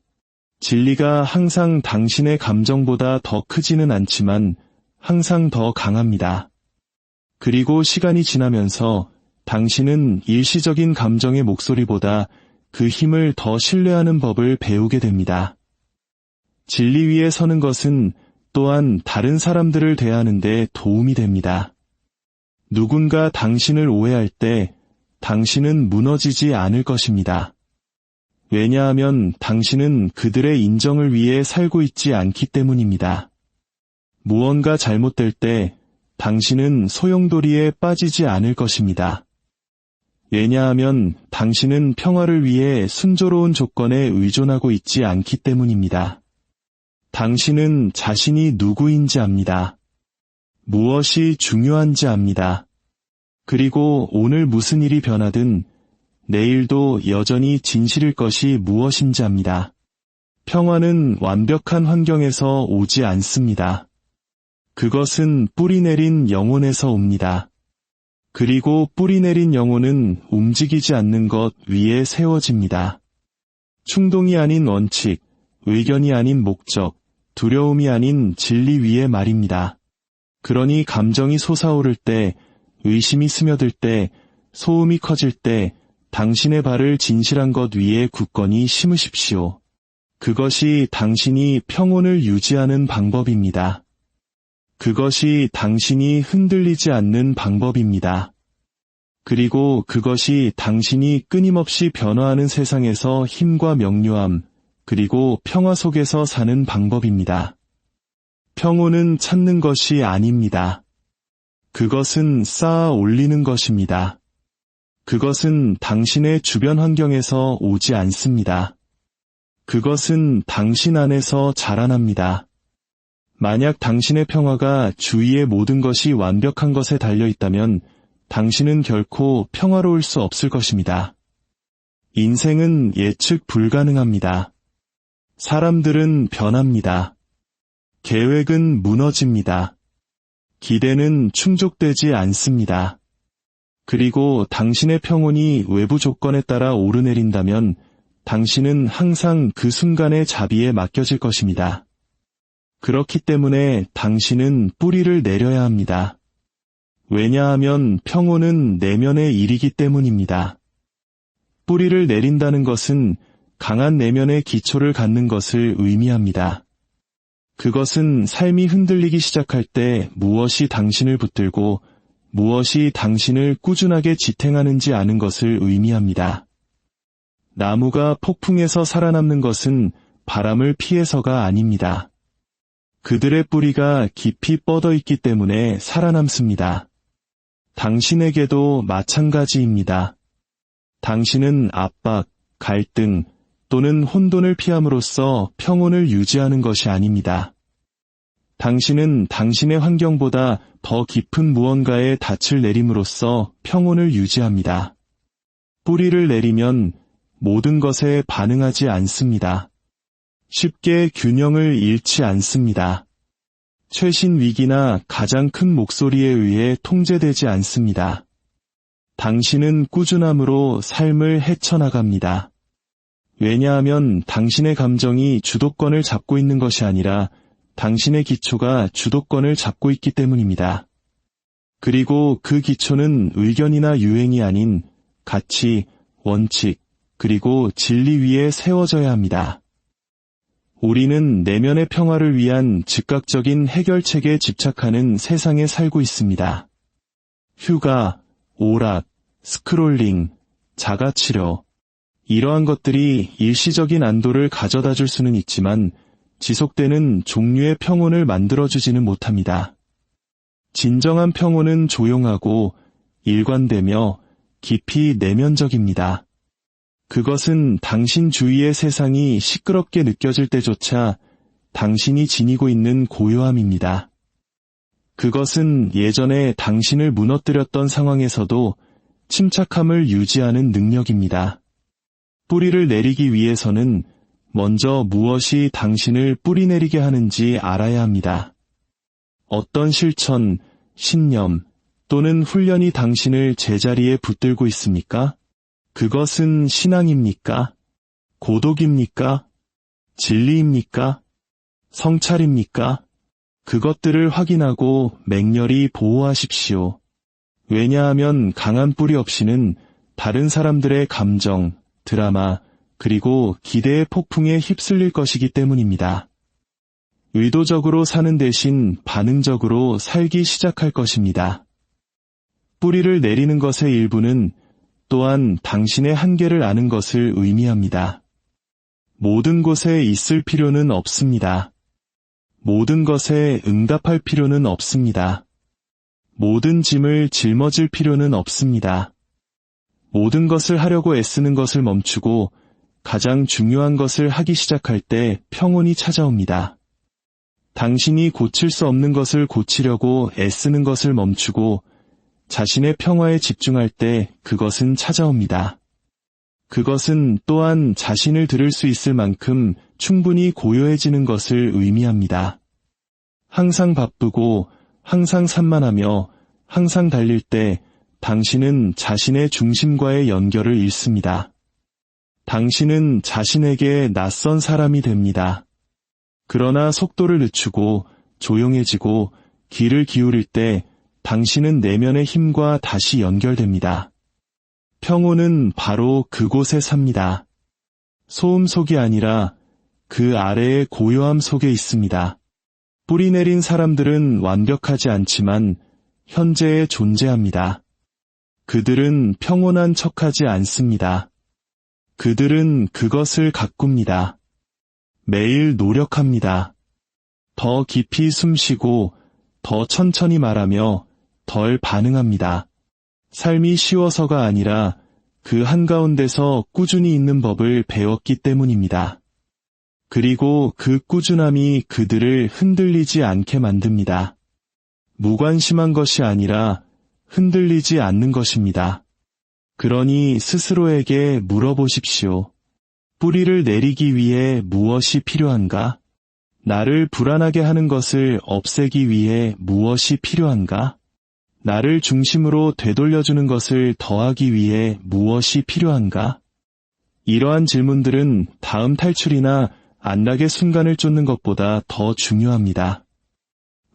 진리가 항상 당신의 감정보다 더 크지는 않지만 항상 더 강합니다. 그리고 시간이 지나면서 당신은 일시적인 감정의 목소리보다 그 힘을 더 신뢰하는 법을 배우게 됩니다. 진리 위에 서는 것은 또한 다른 사람들을 대하는 데 도움이 됩니다. 누군가 당신을 오해할 때 당신은 무너지지 않을 것입니다. 왜냐하면 당신은 그들의 인정을 위해 살고 있지 않기 때문입니다. 무언가 잘못될 때 당신은 소용돌이에 빠지지 않을 것입니다. 왜냐하면 당신은 평화를 위해 순조로운 조건에 의존하고 있지 않기 때문입니다. 당신은 자신이 누구인지 압니다. 무엇이 중요한지 압니다. 그리고 오늘 무슨 일이 변하든 내일도 여전히 진실일 것이 무엇인지 압니다. 평화는 완벽한 환경에서 오지 않습니다. 그것은 뿌리 내린 영혼에서 옵니다. 그리고 뿌리 내린 영혼은 움직이지 않는 것 위에 세워집니다. 충동이 아닌 원칙, 의견이 아닌 목적, 두려움이 아닌 진리 위의 말입니다. 그러니 감정이 솟아오를 때, 의심이 스며들 때, 소음이 커질 때 당신의 발을 진실한 것 위에 굳건히 심으십시오. 그것이 당신이 평온을 유지하는 방법입니다. 그것이 당신이 흔들리지 않는 방법입니다. 그리고 그것이 당신이 끊임없이 변화하는 세상에서 힘과 명료함, 그리고 평화 속에서 사는 방법입니다. 평온은 찾는 것이 아닙니다. 그것은 쌓아 올리는 것입니다. 그것은 당신의 주변 환경에서 오지 않습니다. 그것은 당신 안에서 자라납니다. 만약 당신의 평화가 주위의 모든 것이 완벽한 것에 달려 있다면 당신은 결코 평화로울 수 없을 것입니다. 인생은 예측 불가능합니다. 사람들은 변합니다. 계획은 무너집니다. 기대는 충족되지 않습니다. 그리고 당신의 평온이 외부 조건에 따라 오르내린다면 당신은 항상 그 순간의 자비에 맡겨질 것입니다. 그렇기 때문에 당신은 뿌리를 내려야 합니다. 왜냐하면 평온은 내면의 일이기 때문입니다. 뿌리를 내린다는 것은 강한 내면의 기초를 갖는 것을 의미합니다. 그것은 삶이 흔들리기 시작할 때 무엇이 당신을 붙들고 무엇이 당신을 꾸준하게 지탱하는지 아는 것을 의미합니다. 나무가 폭풍에서 살아남는 것은 바람을 피해서가 아닙니다. 그들의 뿌리가 깊이 뻗어 있기 때문에 살아남습니다. 당신에게도 마찬가지입니다. 당신은 압박, 갈등 또는 혼돈을 피함으로써 평온을 유지하는 것이 아닙니다. 당신은 당신의 환경보다 더 깊은 무언가에 닻을 내림으로써 평온을 유지합니다. 뿌리를 내리면 모든 것에 반응하지 않습니다. 쉽게 균형을 잃지 않습니다. 최신 위기나 가장 큰 목소리에 의해 통제되지 않습니다. 당신은 꾸준함으로 삶을 헤쳐나갑니다. 왜냐하면 당신의 감정이 주도권을 잡고 있는 것이 아니라 당신의 기초가 주도권을 잡고 있기 때문입니다. 그리고 그 기초는 의견이나 유행이 아닌 가치, 원칙, 그리고 진리 위에 세워져야 합니다. 우리는 내면의 평화를 위한 즉각적인 해결책에 집착하는 세상에 살고 있습니다. 휴가, 오락, 스크롤링, 자가치료, 이러한 것들이 일시적인 안도를 가져다 줄 수는 있지만 지속되는 종류의 평온을 만들어주지는 못합니다. 진정한 평온은 조용하고 일관되며 깊이 내면적입니다. 그것은 당신 주위의 세상이 시끄럽게 느껴질 때조차 당신이 지니고 있는 고요함입니다. 그것은 예전에 당신을 무너뜨렸던 상황에서도 침착함을 유지하는 능력입니다. 뿌리를 내리기 위해서는 먼저 무엇이 당신을 뿌리내리게 하는지 알아야 합니다. 어떤 실천, 신념 또는 훈련이 당신을 제자리에 붙들고 있습니까? 그것은 신앙입니까? 고독입니까? 진리입니까? 성찰입니까? 그것들을 확인하고 맹렬히 보호하십시오. 왜냐하면 강한 뿌리 없이는 다른 사람들의 감정, 드라마, 그리고 기대의 폭풍에 휩쓸릴 것이기 때문입니다. 의도적으로 사는 대신 반응적으로 살기 시작할 것입니다. 뿌리를 내리는 것의 일부는 또한 당신의 한계를 아는 것을 의미합니다. 모든 곳에 있을 필요는 없습니다. 모든 것에 응답할 필요는 없습니다. 모든 짐을 짊어질 필요는 없습니다. 모든 것을 하려고 애쓰는 것을 멈추고 가장 중요한 것을 하기 시작할 때 평온이 찾아옵니다. 당신이 고칠 수 없는 것을 고치려고 애쓰는 것을 멈추고 자신의 평화에 집중할 때 그것은 찾아옵니다. 그것은 또한 자신을 들을 수 있을 만큼 충분히 고요해지는 것을 의미합니다. 항상 바쁘고 항상 산만하며 항상 달릴 때 당신은 자신의 중심과의 연결을 잃습니다. 당신은 자신에게 낯선 사람이 됩니다. 그러나 속도를 늦추고 조용해지고 귀를 기울일 때 당신은 내면의 힘과 다시 연결됩니다. 평온은 바로 그곳에 삽니다. 소음 속이 아니라 그 아래의 고요함 속에 있습니다. 뿌리 내린 사람들은 완벽하지 않지만 현재에 존재합니다. 그들은 평온한 척하지 않습니다. 그들은 그것을 가꿉니다. 매일 노력합니다. 더 깊이 숨쉬고 더 천천히 말하며 덜 반응합니다. 삶이 쉬워서가 아니라 그 한가운데서 꾸준히 있는 법을 배웠기 때문입니다. 그리고 그 꾸준함이 그들을 흔들리지 않게 만듭니다. 무관심한 것이 아니라 흔들리지 않는 것입니다. 그러니 스스로에게 물어보십시오. 뿌리를 내리기 위해 무엇이 필요한가? 나를 불안하게 하는 것을 없애기 위해 무엇이 필요한가? 나를 중심으로 되돌려주는 것을 더하기 위해 무엇이 필요한가? 이러한 질문들은 다음 탈출이나 안락의 순간을 쫓는 것보다 더 중요합니다.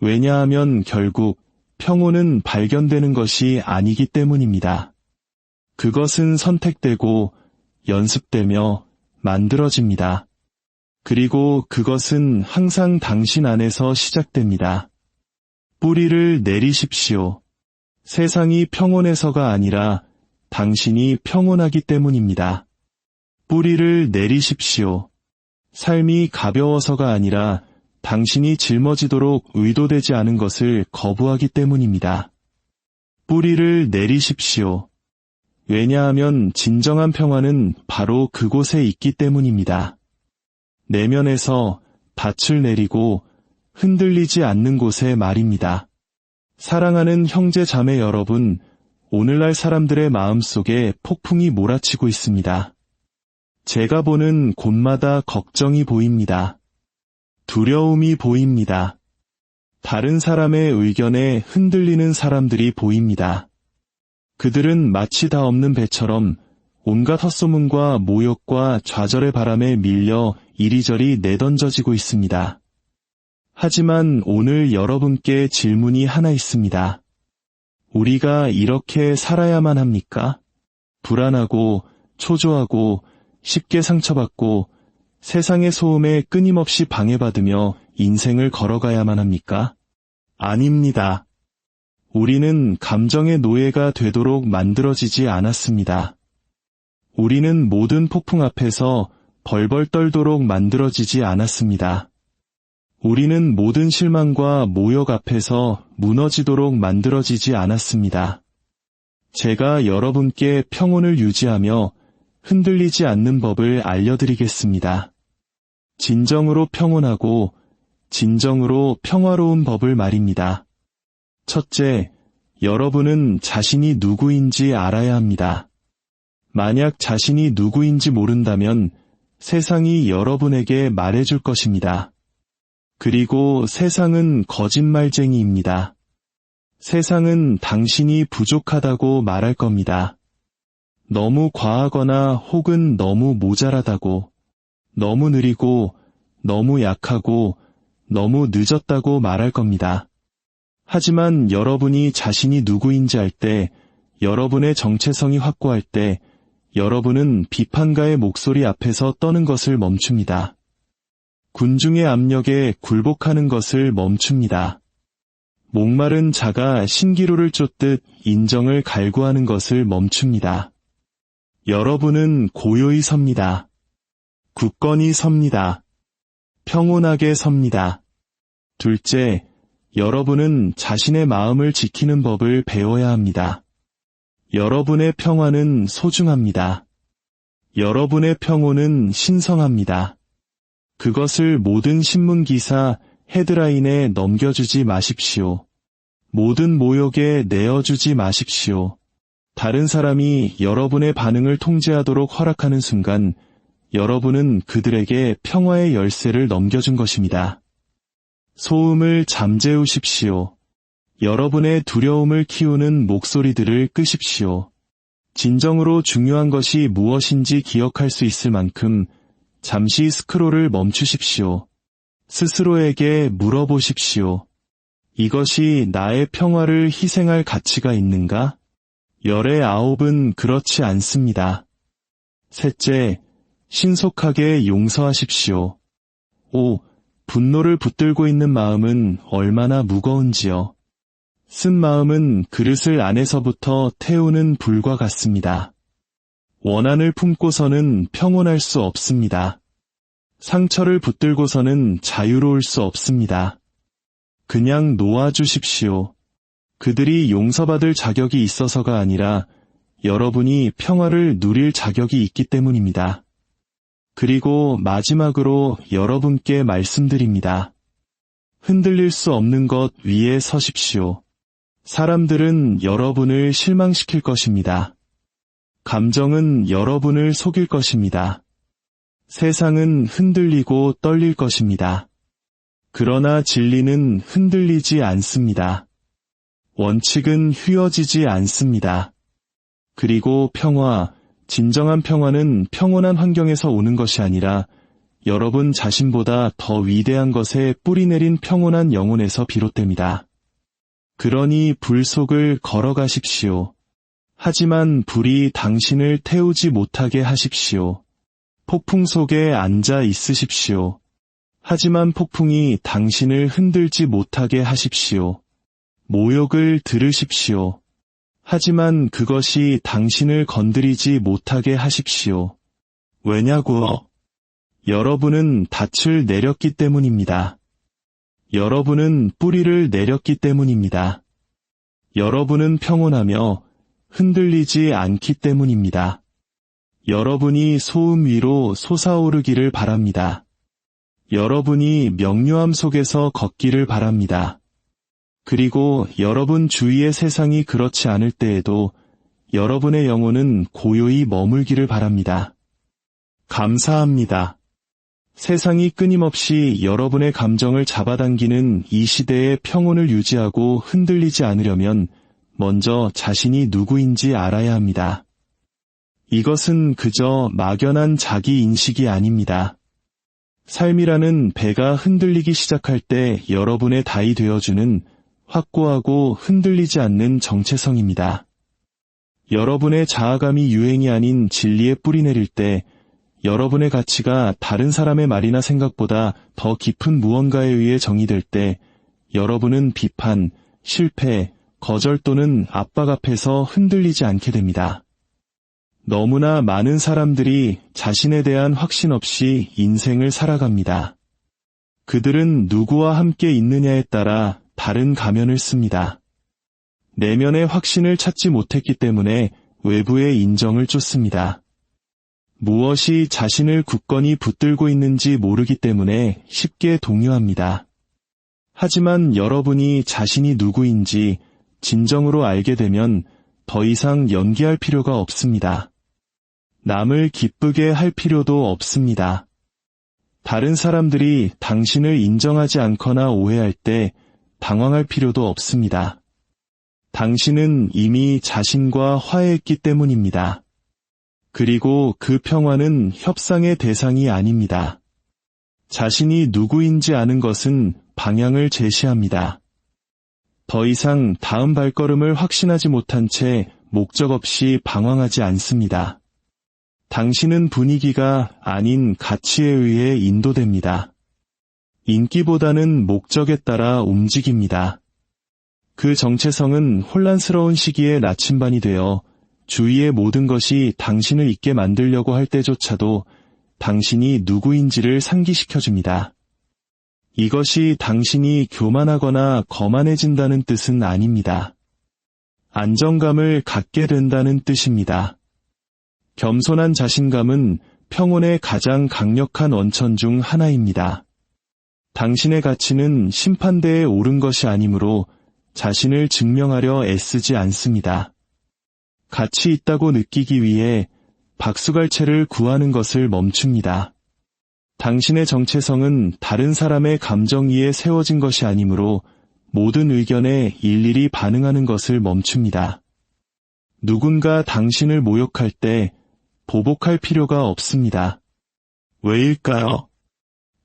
왜냐하면 결국 평온은 발견되는 것이 아니기 때문입니다. 그것은 선택되고 연습되며 만들어집니다. 그리고 그것은 항상 당신 안에서 시작됩니다. 뿌리를 내리십시오. 세상이 평온해서가 아니라 당신이 평온하기 때문입니다. 뿌리를 내리십시오. 삶이 가벼워서가 아니라 당신이 짊어지도록 의도되지 않은 것을 거부하기 때문입니다. 뿌리를 내리십시오. 왜냐하면 진정한 평화는 바로 그곳에 있기 때문입니다. 내면에서 닻을 내리고 흔들리지 않는 곳에 말입니다. 사랑하는 형제 자매 여러분, 오늘날 사람들의 마음속에 폭풍이 몰아치고 있습니다. 제가 보는 곳마다 걱정이 보입니다. 두려움이 보입니다. 다른 사람의 의견에 흔들리는 사람들이 보입니다. 그들은 마치 다 없는 배처럼 온갖 헛소문과 모욕과 좌절의 바람에 밀려 이리저리 내던져지고 있습니다. 하지만 오늘 여러분께 질문이 하나 있습니다. 우리가 이렇게 살아야만 합니까? 불안하고 초조하고 쉽게 상처받고 세상의 소음에 끊임없이 방해받으며 인생을 걸어가야만 합니까? 아닙니다. 우리는 감정의 노예가 되도록 만들어지지 않았습니다. 우리는 모든 폭풍 앞에서 벌벌 떨도록 만들어지지 않았습니다. 우리는 모든 실망과 모욕 앞에서 무너지도록 만들어지지 않았습니다. 제가 여러분께 평온을 유지하며 흔들리지 않는 법을 알려드리겠습니다. 진정으로 평온하고 진정으로 평화로운 법을 말입니다. 첫째, 여러분은 자신이 누구인지 알아야 합니다. 만약 자신이 누구인지 모른다면 세상이 여러분에게 말해줄 것입니다. 그리고 세상은 거짓말쟁이입니다. 세상은 당신이 부족하다고 말할 겁니다. 너무 과하거나 혹은 너무 모자라다고, 너무 느리고, 너무 약하고, 너무 늦었다고 말할 겁니다. 하지만 여러분이 자신이 누구인지 알 때, 여러분의 정체성이 확고할 때, 여러분은 비판가의 목소리 앞에서 떠는 것을 멈춥니다. 군중의 압력에 굴복하는 것을 멈춥니다. 목마른 자가 신기루를 쫓듯 인정을 갈구하는 것을 멈춥니다. 여러분은 고요히 섭니다. 굳건히 섭니다. 평온하게 섭니다. 둘째, 여러분은 자신의 마음을 지키는 법을 배워야 합니다. 여러분의 평화는 소중합니다. 여러분의 평온은 신성합니다. 그것을 모든 신문기사 헤드라인에 넘겨주지 마십시오. 모든 모욕에 내어주지 마십시오. 다른 사람이 여러분의 반응을 통제하도록 허락하는 순간 여러분은 그들에게 평화의 열쇠를 넘겨준 것입니다. 소음을 잠재우십시오. 여러분의 두려움을 키우는 목소리들을 끄십시오. 진정으로 중요한 것이 무엇인지 기억할 수 있을 만큼 잠시 스크롤을 멈추십시오. 스스로에게 물어보십시오. 이것이 나의 평화를 희생할 가치가 있는가? 열의 아홉은 그렇지 않습니다. 셋째, 신속하게 용서하십시오. 5. 분노를 붙들고 있는 마음은 얼마나 무거운지요. 쓴 마음은 그릇을 안에서부터 태우는 불과 같습니다. 원한을 품고서는 평온할 수 없습니다. 상처를 붙들고서는 자유로울 수 없습니다. 그냥 놓아주십시오. 그들이 용서받을 자격이 있어서가 아니라 여러분이 평화를 누릴 자격이 있기 때문입니다. 그리고 마지막으로 여러분께 말씀드립니다. 흔들릴 수 없는 것 위에 서십시오. 사람들은 여러분을 실망시킬 것입니다. 감정은 여러분을 속일 것입니다. 세상은 흔들리고 떨릴 것입니다. 그러나 진리는 흔들리지 않습니다. 원칙은 휘어지지 않습니다. 그리고 평화, 진정한 평화는 평온한 환경에서 오는 것이 아니라 여러분 자신보다 더 위대한 것에 뿌리내린 평온한 영혼에서 비롯됩니다. 그러니 불 속을 걸어가십시오. 하지만 불이 당신을 태우지 못하게 하십시오. 폭풍 속에 앉아 있으십시오. 하지만 폭풍이 당신을 흔들지 못하게 하십시오. 모욕을 들으십시오. 하지만 그것이 당신을 건드리지 못하게 하십시오. 왜냐고요? 여러분은 닻을 내렸기 때문입니다. 여러분은 뿌리를 내렸기 때문입니다. 여러분은 평온하며 흔들리지 않기 때문입니다. 여러분이 소음 위로 솟아오르기를 바랍니다. 여러분이 명료함 속에서 걷기를 바랍니다. 그리고 여러분 주위의 세상이 그렇지 않을 때에도 여러분의 영혼은 고요히 머물기를 바랍니다. 감사합니다. 세상이 끊임없이 여러분의 감정을 잡아당기는 이 시대의 평온을 유지하고 흔들리지 않으려면 먼저 자신이 누구인지 알아야 합니다. 이것은 그저 막연한 자기 인식이 아닙니다. 삶이라는 배가 흔들리기 시작할 때 여러분의 다이 되어주는 확고하고 흔들리지 않는 정체성입니다. 여러분의 자아감이 유행이 아닌 진리에 뿌리 내릴 때 여러분의 가치가 다른 사람의 말이나 생각보다 더 깊은 무언가에 의해 정의될 때 여러분은 비판, 실패, 거절 또는 압박 앞에서 흔들리지 않게 됩니다. 너무나 많은 사람들이 자신에 대한 확신 없이 인생을 살아갑니다. 그들은 누구와 함께 있느냐에 따라 다른 가면을 씁니다. 내면의 확신을 찾지 못했기 때문에 외부의 인정을 쫓습니다. 무엇이 자신을 굳건히 붙들고 있는지 모르기 때문에 쉽게 동요합니다. 하지만 여러분이 자신이 누구인지 진정으로 알게 되면 더 이상 연기할 필요가 없습니다. 남을 기쁘게 할 필요도 없습니다. 다른 사람들이 당신을 인정하지 않거나 오해할 때 당황할 필요도 없습니다. 당신은 이미 자신과 화해했기 때문입니다. 그리고 그 평화는 협상의 대상이 아닙니다. 자신이 누구인지 아는 것은 방향을 제시합니다. 더 이상 다음 발걸음을 확신하지 못한 채 목적 없이 방황하지 않습니다. 당신은 분위기가 아닌 가치에 의해 인도됩니다. 인기보다는 목적에 따라 움직입니다. 그 정체성은 혼란스러운 시기에 나침반이 되어 주위의 모든 것이 당신을 잊게 만들려고 할 때조차도 당신이 누구인지를 상기시켜줍니다. 이것이 당신이 교만하거나 거만해진다는 뜻은 아닙니다. 안정감을 갖게 된다는 뜻입니다. 겸손한 자신감은 평온의 가장 강력한 원천 중 하나입니다. 당신의 가치는 심판대에 오른 것이 아니므로 자신을 증명하려 애쓰지 않습니다. 가치 있다고 느끼기 위해 박수갈채를 구하는 것을 멈춥니다. 당신의 정체성은 다른 사람의 감정 위에 세워진 것이 아니므로 모든 의견에 일일이 반응하는 것을 멈춥니다. 누군가 당신을 모욕할 때 보복할 필요가 없습니다. 왜일까요?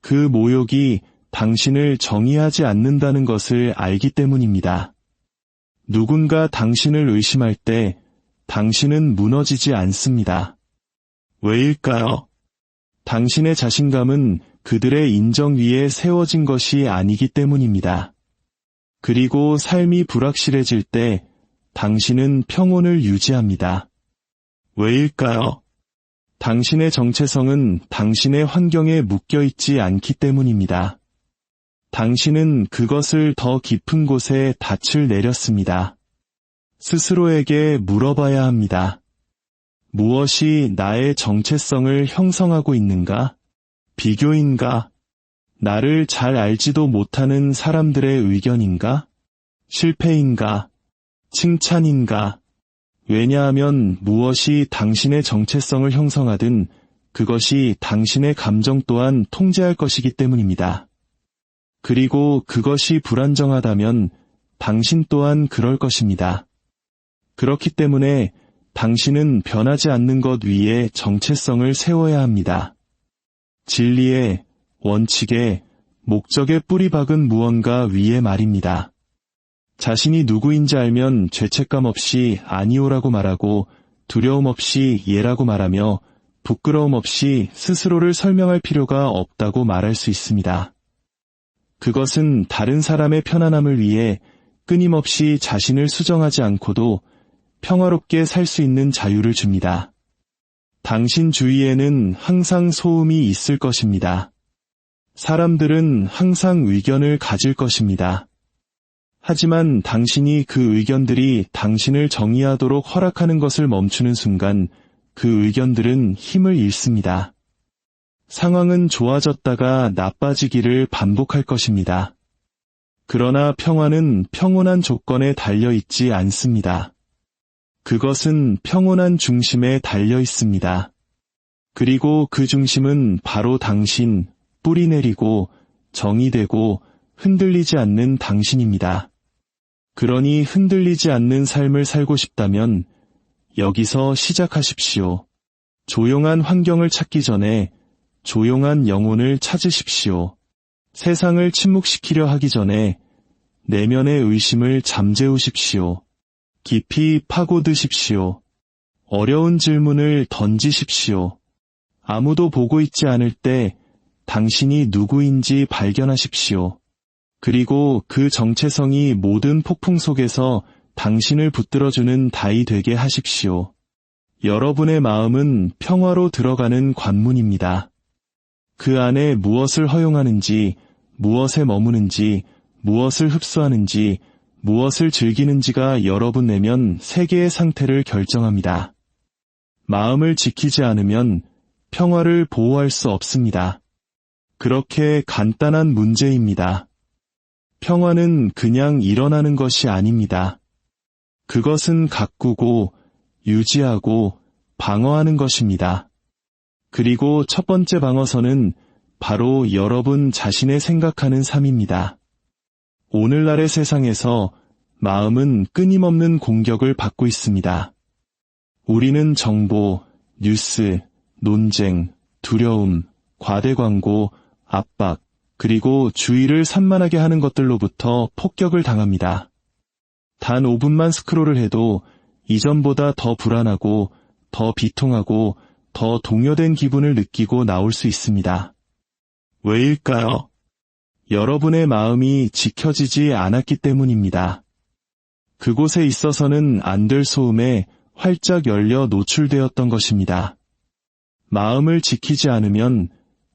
그 모욕이 당신을 정의하지 않는다는 것을 알기 때문입니다. 누군가 당신을 의심할 때 당신은 무너지지 않습니다. 왜일까요? 당신의 자신감은 그들의 인정 위에 세워진 것이 아니기 때문입니다. 그리고 삶이 불확실해질 때 당신은 평온을 유지합니다. 왜일까요? 당신의 정체성은 당신의 환경에 묶여있지 않기 때문입니다. 당신은 그것을 더 깊은 곳에 닻을 내렸습니다. 스스로에게 물어봐야 합니다. 무엇이 나의 정체성을 형성하고 있는가? 비교인가? 나를 잘 알지도 못하는 사람들의 의견인가? 실패인가? 칭찬인가? 왜냐하면 무엇이 당신의 정체성을 형성하든 그것이 당신의 감정 또한 통제할 것이기 때문입니다. 그리고 그것이 불안정하다면 당신 또한 그럴 것입니다. 그렇기 때문에 당신은 변하지 않는 것 위에 정체성을 세워야 합니다. 진리에, 원칙에, 목적에 뿌리 박은 무언가 위에 말입니다. 자신이 누구인지 알면 죄책감 없이 아니오라고 말하고 두려움 없이 예라고 말하며 부끄러움 없이 스스로를 설명할 필요가 없다고 말할 수 있습니다. 그것은 다른 사람의 편안함을 위해 끊임없이 자신을 수정하지 않고도 평화롭게 살 수 있는 자유를 줍니다. 당신 주위에는 항상 소음이 있을 것입니다. 사람들은 항상 의견을 가질 것입니다. 하지만 당신이 그 의견들이 당신을 정의하도록 허락하는 것을 멈추는 순간 그 의견들은 힘을 잃습니다. 상황은 좋아졌다가 나빠지기를 반복할 것입니다. 그러나 평화는 평온한 조건에 달려있지 않습니다. 그것은 평온한 중심에 달려 있습니다. 그리고 그 중심은 바로 당신, 뿌리 내리고 정의되고 흔들리지 않는 당신입니다. 그러니 흔들리지 않는 삶을 살고 싶다면 여기서 시작하십시오. 조용한 환경을 찾기 전에 조용한 영혼을 찾으십시오. 세상을 침묵시키려 하기 전에 내면의 의심을 잠재우십시오. 깊이 파고드십시오. 어려운 질문을 던지십시오. 아무도 보고 있지 않을 때 당신이 누구인지 발견하십시오. 그리고 그 정체성이 모든 폭풍 속에서 당신을 붙들어주는 다이 되게 하십시오. 여러분의 마음은 평화로 들어가는 관문입니다. 그 안에 무엇을 허용하는지, 무엇에 머무는지, 무엇을 흡수하는지, 무엇을 즐기는지가 여러분 내면 세계의 상태를 결정합니다. 마음을 지키지 않으면 평화를 보호할 수 없습니다. 그렇게 간단한 문제입니다. 평화는 그냥 일어나는 것이 아닙니다. 그것은 가꾸고, 유지하고, 방어하는 것입니다. 그리고 첫 번째 방어선은 바로 여러분 자신의 생각하는 삶입니다. 오늘날의 세상에서 마음은 끊임없는 공격을 받고 있습니다. 우리는 정보, 뉴스, 논쟁, 두려움, 과대 광고, 압박, 그리고 주의를 산만하게 하는 것들로부터 폭격을 당합니다. 단 5분만 스크롤을 해도 이전보다 더 불안하고, 더 비통하고, 더 동요된 기분을 느끼고 나올 수 있습니다. 왜일까요? 여러분의 마음이 지켜지지 않았기 때문입니다. 그곳에 있어서는 안 될 소음에 활짝 열려 노출되었던 것입니다. 마음을 지키지 않으면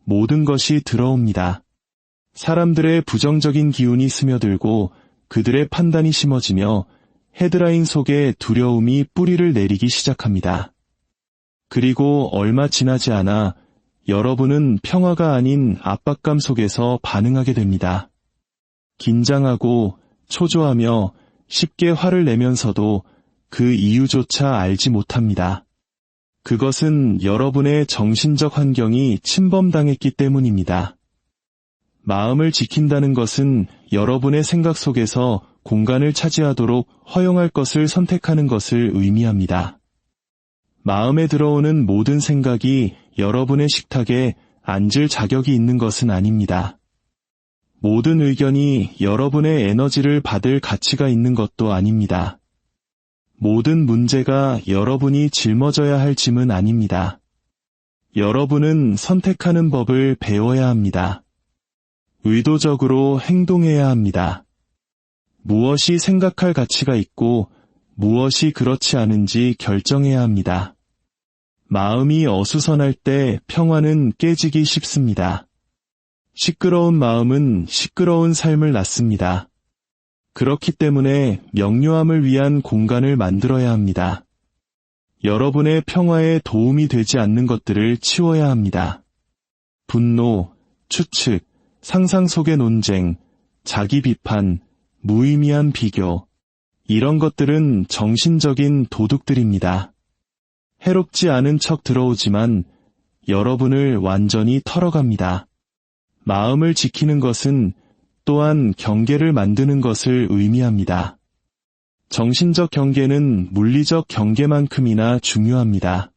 모든 것이 들어옵니다. 사람들의 부정적인 기운이 스며들고 그들의 판단이 심어지며 헤드라인 속에 두려움이 뿌리를 내리기 시작합니다. 그리고 얼마 지나지 않아 여러분은 평화가 아닌 압박감 속에서 반응하게 됩니다. 긴장하고 초조하며 쉽게 화를 내면서도 그 이유조차 알지 못합니다. 그것은 여러분의 정신적 환경이 침범당했기 때문입니다. 마음을 지킨다는 것은 여러분의 생각 속에서 공간을 차지하도록 허용할 것을 선택하는 것을 의미합니다. 마음에 들어오는 모든 생각이 여러분의 식탁에 앉을 자격이 있는 것은 아닙니다. 모든 의견이 여러분의 에너지를 받을 가치가 있는 것도 아닙니다. 모든 문제가 여러분이 짊어져야 할 짐은 아닙니다. 여러분은 선택하는 법을 배워야 합니다. 의도적으로 행동해야 합니다. 무엇이 생각할 가치가 있고 무엇이 그렇지 않은지 결정해야 합니다. 마음이 어수선할 때 평화는 깨지기 쉽습니다. 시끄러운 마음은 시끄러운 삶을 낳습니다. 그렇기 때문에 명료함을 위한 공간을 만들어야 합니다. 여러분의 평화에 도움이 되지 않는 것들을 치워야 합니다. 분노, 추측, 상상 속의 논쟁, 자기 비판, 무의미한 비교, 이런 것들은 정신적인 도둑들입니다. 해롭지 않은 척 들어오지만 여러분을 완전히 털어갑니다. 마음을 지키는 것은 또한 경계를 만드는 것을 의미합니다. 정신적 경계는 물리적 경계만큼이나 중요합니다.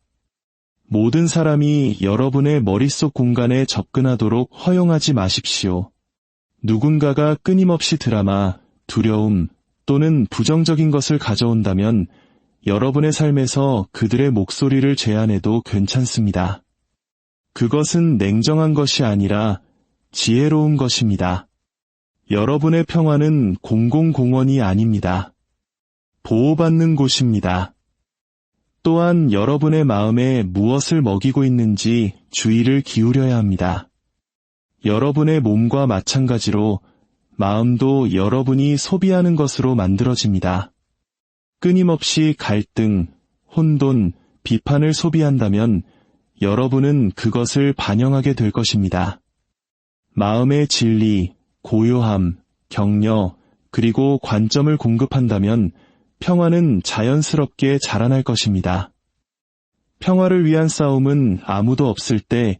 모든 사람이 여러분의 머릿속 공간에 접근하도록 허용하지 마십시오. 누군가가 끊임없이 드라마, 두려움 또는 부정적인 것을 가져온다면 여러분의 삶에서 그들의 목소리를 제한해도 괜찮습니다. 그것은 냉정한 것이 아니라 지혜로운 것입니다. 여러분의 평화는 공공공원이 아닙니다. 보호받는 곳입니다. 또한 여러분의 마음에 무엇을 먹이고 있는지 주의를 기울여야 합니다. 여러분의 몸과 마찬가지로 마음도 여러분이 소비하는 것으로 만들어집니다. 끊임없이 갈등, 혼돈, 비판을 소비한다면 여러분은 그것을 반영하게 될 것입니다. 마음의 진리, 고요함, 격려, 그리고 관점을 공급한다면 평화는 자연스럽게 자라날 것입니다. 평화를 위한 싸움은 아무도 없을 때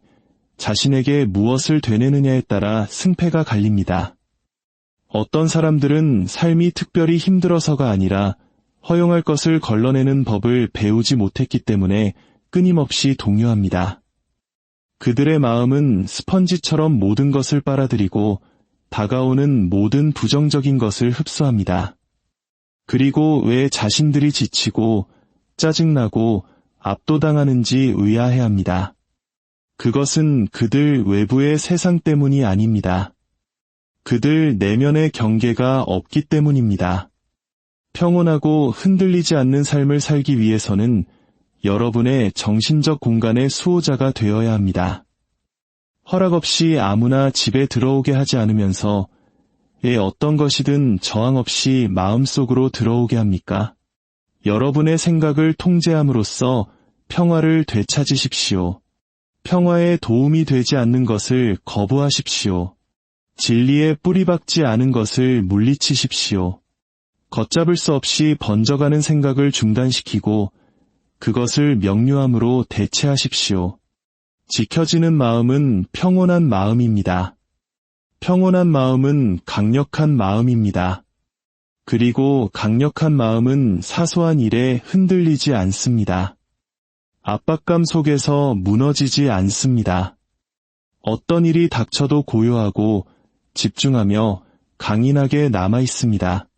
자신에게 무엇을 되뇌느냐에 따라 승패가 갈립니다. 어떤 사람들은 삶이 특별히 힘들어서가 아니라 허용할 것을 걸러내는 법을 배우지 못했기 때문에 끊임없이 동요합니다. 그들의 마음은 스펀지처럼 모든 것을 빨아들이고 다가오는 모든 부정적인 것을 흡수합니다. 그리고 왜 자신들이 지치고 짜증나고 압도당하는지 의아해합니다. 그것은 그들 외부의 세상 때문이 아닙니다. 그들 내면의 경계가 없기 때문입니다. 평온하고 흔들리지 않는 삶을 살기 위해서는 여러분의 정신적 공간의 수호자가 되어야 합니다. 허락 없이 아무나 집에 들어오게 하지 않으면서 왜 어떤 것이든 저항 없이 마음속으로 들어오게 합니까? 여러분의 생각을 통제함으로써 평화를 되찾으십시오. 평화에 도움이 되지 않는 것을 거부하십시오. 진리에 뿌리박지 않은 것을 물리치십시오. 걷잡을 수 없이 번져가는 생각을 중단시키고 그것을 명료함으로 대체하십시오. 지켜지는 마음은 평온한 마음입니다. 평온한 마음은 강력한 마음입니다. 그리고 강력한 마음은 사소한 일에 흔들리지 않습니다. 압박감 속에서 무너지지 않습니다. 어떤 일이 닥쳐도 고요하고 집중하며 강인하게 남아 있습니다.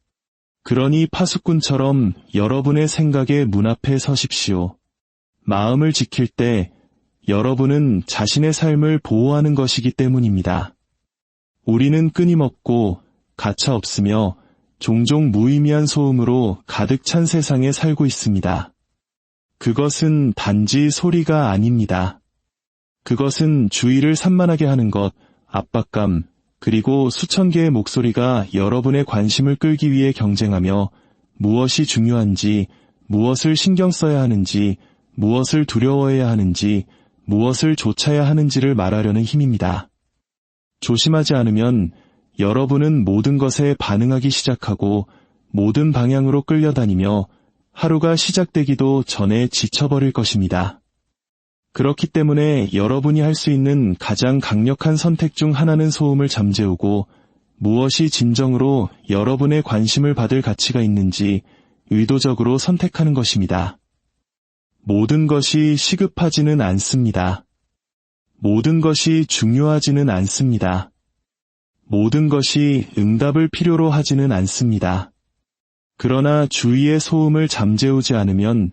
그러니 파수꾼처럼 여러분의 생각의 문 앞에 서십시오. 마음을 지킬 때 여러분은 자신의 삶을 보호하는 것이기 때문입니다. 우리는 끊임없고 가차없으며 종종 무의미한 소음으로 가득 찬 세상에 살고 있습니다. 그것은 단지 소리가 아닙니다. 그것은 주의를 산만하게 하는 것, 압박감, 그리고 수천 개의 목소리가 여러분의 관심을 끌기 위해 경쟁하며 무엇이 중요한지, 무엇을 신경 써야 하는지, 무엇을 두려워해야 하는지, 무엇을 좇아야 하는지를 말하려는 힘입니다. 조심하지 않으면 여러분은 모든 것에 반응하기 시작하고 모든 방향으로 끌려다니며 하루가 시작되기도 전에 지쳐버릴 것입니다. 그렇기 때문에 여러분이 할 수 있는 가장 강력한 선택 중 하나는 소음을 잠재우고 무엇이 진정으로 여러분의 관심을 받을 가치가 있는지 의도적으로 선택하는 것입니다. 모든 것이 시급하지는 않습니다. 모든 것이 중요하지는 않습니다. 모든 것이 응답을 필요로 하지는 않습니다. 그러나 주위의 소음을 잠재우지 않으면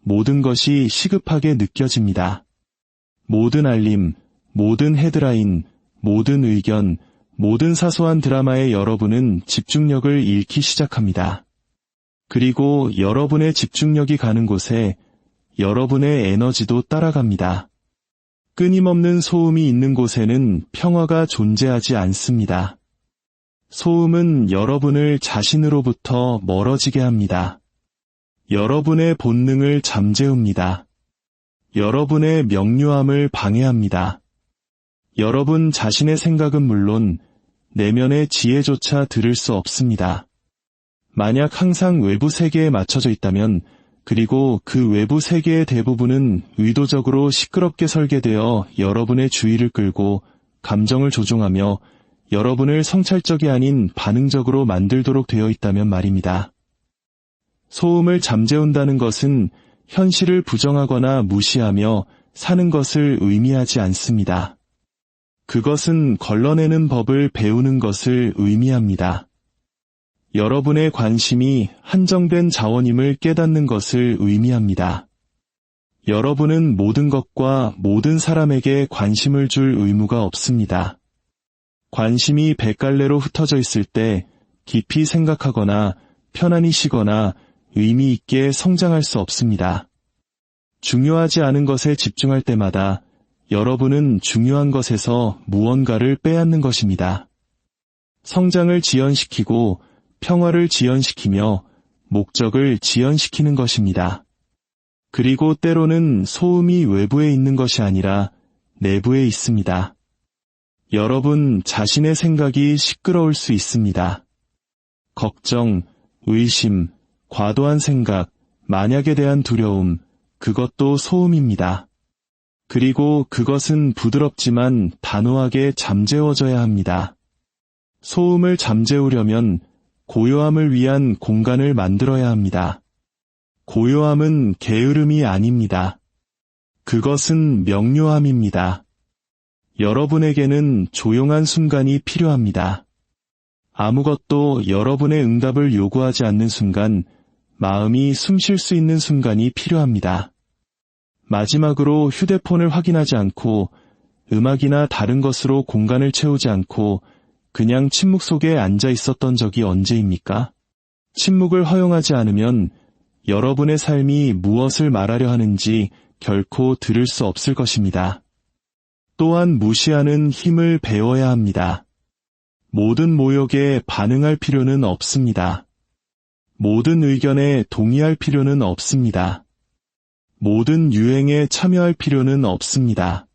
모든 것이 시급하게 느껴집니다. 모든 알림, 모든 헤드라인, 모든 의견, 모든 사소한 드라마에 여러분은 집중력을 잃기 시작합니다. 그리고 여러분의 집중력이 가는 곳에 여러분의 에너지도 따라갑니다. 끊임없는 소음이 있는 곳에는 평화가 존재하지 않습니다. 소음은 여러분을 자신으로부터 멀어지게 합니다. 여러분의 본능을 잠재웁니다. 여러분의 명료함을 방해합니다. 여러분 자신의 생각은 물론 내면의 지혜조차 들을 수 없습니다. 만약 항상 외부 세계에 맞춰져 있다면, 그리고 그 외부 세계의 대부분은 의도적으로 시끄럽게 설계되어 여러분의 주의를 끌고 감정을 조종하며 여러분을 성찰적이 아닌 반응적으로 만들도록 되어 있다면 말입니다. 소음을 잠재운다는 것은 현실을 부정하거나 무시하며 사는 것을 의미하지 않습니다. 그것은 걸러내는 법을 배우는 것을 의미합니다. 여러분의 관심이 한정된 자원임을 깨닫는 것을 의미합니다. 여러분은 모든 것과 모든 사람에게 관심을 줄 의무가 없습니다. 관심이 100갈래로 흩어져 있을 때 깊이 생각하거나 편안히 쉬거나 의미 있게 성장할 수 없습니다. 중요하지 않은 것에 집중할 때마다 여러분은 중요한 것에서 무언가를 빼앗는 것입니다. 성장을 지연시키고 평화를 지연시키며 목적을 지연시키는 것입니다. 그리고 때로는 소음이 외부에 있는 것이 아니라 내부에 있습니다. 여러분 자신의 생각이 시끄러울 수 있습니다. 걱정, 의심, 과도한 생각, 만약에 대한 두려움, 그것도 소음입니다. 그리고 그것은 부드럽지만 단호하게 잠재워져야 합니다. 소음을 잠재우려면 고요함을 위한 공간을 만들어야 합니다. 고요함은 게으름이 아닙니다. 그것은 명료함입니다. 여러분에게는 조용한 순간이 필요합니다. 아무것도 여러분의 응답을 요구하지 않는 순간, 마음이 숨 쉴 수 있는 순간이 필요합니다. 마지막으로 휴대폰을 확인하지 않고 음악이나 다른 것으로 공간을 채우지 않고 그냥 침묵 속에 앉아 있었던 적이 언제입니까? 침묵을 허용하지 않으면 여러분의 삶이 무엇을 말하려 하는지 결코 들을 수 없을 것입니다. 또한 무시하는 힘을 배워야 합니다. 모든 모욕에 반응할 필요는 없습니다. 모든 의견에 동의할 필요는 없습니다. 모든 유행에 참여할 필요는 없습니다.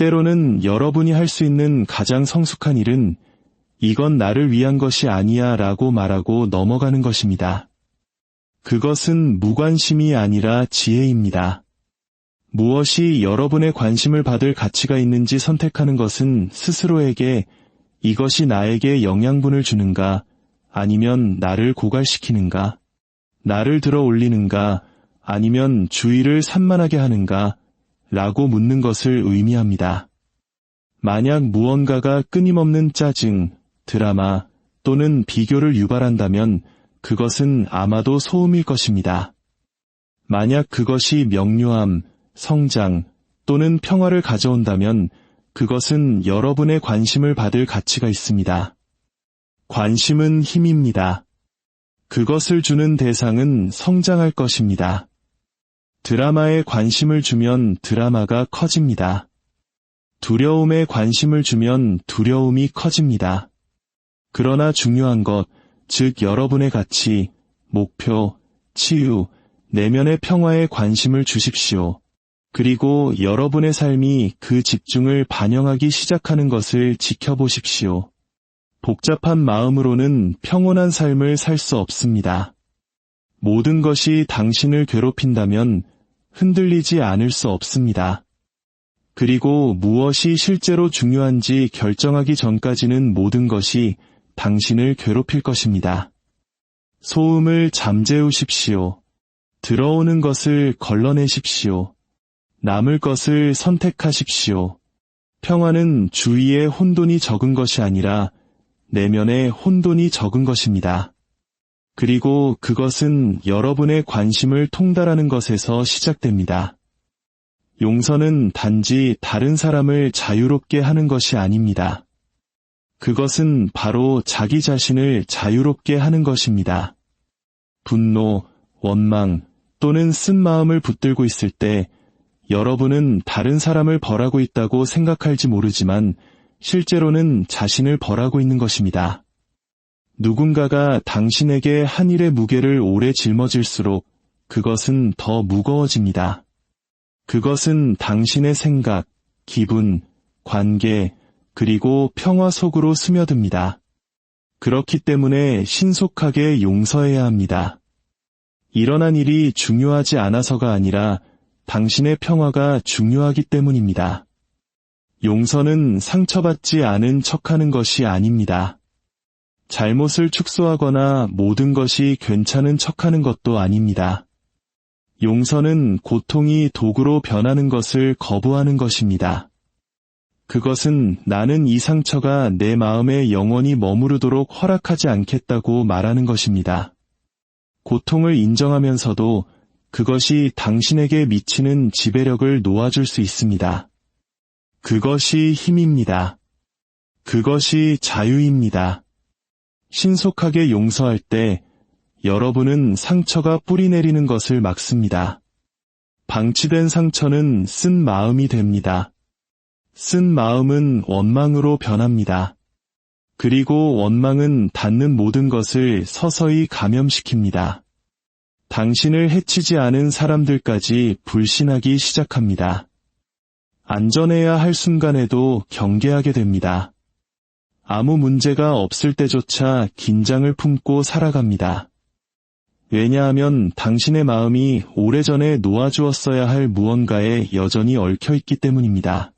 때로는 여러분이 할 수 있는 가장 성숙한 일은 이건 나를 위한 것이 아니야 라고 말하고 넘어가는 것입니다. 그것은 무관심이 아니라 지혜입니다. 무엇이 여러분의 관심을 받을 가치가 있는지 선택하는 것은 스스로에게 이것이 나에게 영양분을 주는가, 아니면 나를 고갈시키는가, 나를 들어 올리는가, 아니면 주의를 산만하게 하는가, 라고 묻는 것을 의미합니다. 만약 무언가가 끊임없는 짜증, 드라마 또는 비교를 유발한다면 그것은 아마도 소음일 것입니다. 만약 그것이 명료함, 성장 또는 평화를 가져온다면 그것은 여러분의 관심을 받을 가치가 있습니다. 관심은 힘입니다. 그것을 주는 대상은 성장할 것입니다. 드라마에 관심을 주면 드라마가 커집니다. 두려움에 관심을 주면 두려움이 커집니다. 그러나 중요한 것, 즉 여러분의 가치, 목표, 치유, 내면의 평화에 관심을 주십시오. 그리고 여러분의 삶이 그 집중을 반영하기 시작하는 것을 지켜보십시오. 복잡한 마음으로는 평온한 삶을 살 수 없습니다. 모든 것이 당신을 괴롭힌다면 흔들리지 않을 수 없습니다. 그리고 무엇이 실제로 중요한지 결정하기 전까지는 모든 것이 당신을 괴롭힐 것입니다. 소음을 잠재우십시오. 들어오는 것을 걸러내십시오. 남을 것을 선택하십시오. 평화는 주위에 혼돈이 적은 것이 아니라 내면에 혼돈이 적은 것입니다. 그리고 그것은 여러분의 관심을 통달하는 것에서 시작됩니다. 용서는 단지 다른 사람을 자유롭게 하는 것이 아닙니다. 그것은 바로 자기 자신을 자유롭게 하는 것입니다. 분노, 원망 또는 쓴 마음을 붙들고 있을 때 여러분은 다른 사람을 벌하고 있다고 생각할지 모르지만 실제로는 자신을 벌하고 있는 것입니다. 누군가가 당신에게 한 일의 무게를 오래 짊어질수록 그것은 더 무거워집니다. 그것은 당신의 생각, 기분, 관계, 그리고 평화 속으로 스며듭니다. 그렇기 때문에 신속하게 용서해야 합니다. 일어난 일이 중요하지 않아서가 아니라 당신의 평화가 중요하기 때문입니다. 용서는 상처받지 않은 척하는 것이 아닙니다. 잘못을 축소하거나 모든 것이 괜찮은 척하는 것도 아닙니다. 용서는 고통이 도구로 변하는 것을 거부하는 것입니다. 그것은 나는 이 상처가 내 마음에 영원히 머무르도록 허락하지 않겠다고 말하는 것입니다. 고통을 인정하면서도 그것이 당신에게 미치는 지배력을 놓아줄 수 있습니다. 그것이 힘입니다. 그것이 자유입니다. 신속하게 용서할 때 여러분은 상처가 뿌리내리는 것을 막습니다. 방치된 상처는 쓴 마음이 됩니다. 쓴 마음은 원망으로 변합니다. 그리고 원망은 닿는 모든 것을 서서히 감염시킵니다. 당신을 해치지 않은 사람들까지 불신하기 시작합니다. 안전해야 할 순간에도 경계하게 됩니다. 아무 문제가 없을 때조차 긴장을 품고 살아갑니다. 왜냐하면 당신의 마음이 오래전에 놓아주었어야 할 무언가에 여전히 얽혀있기 때문입니다.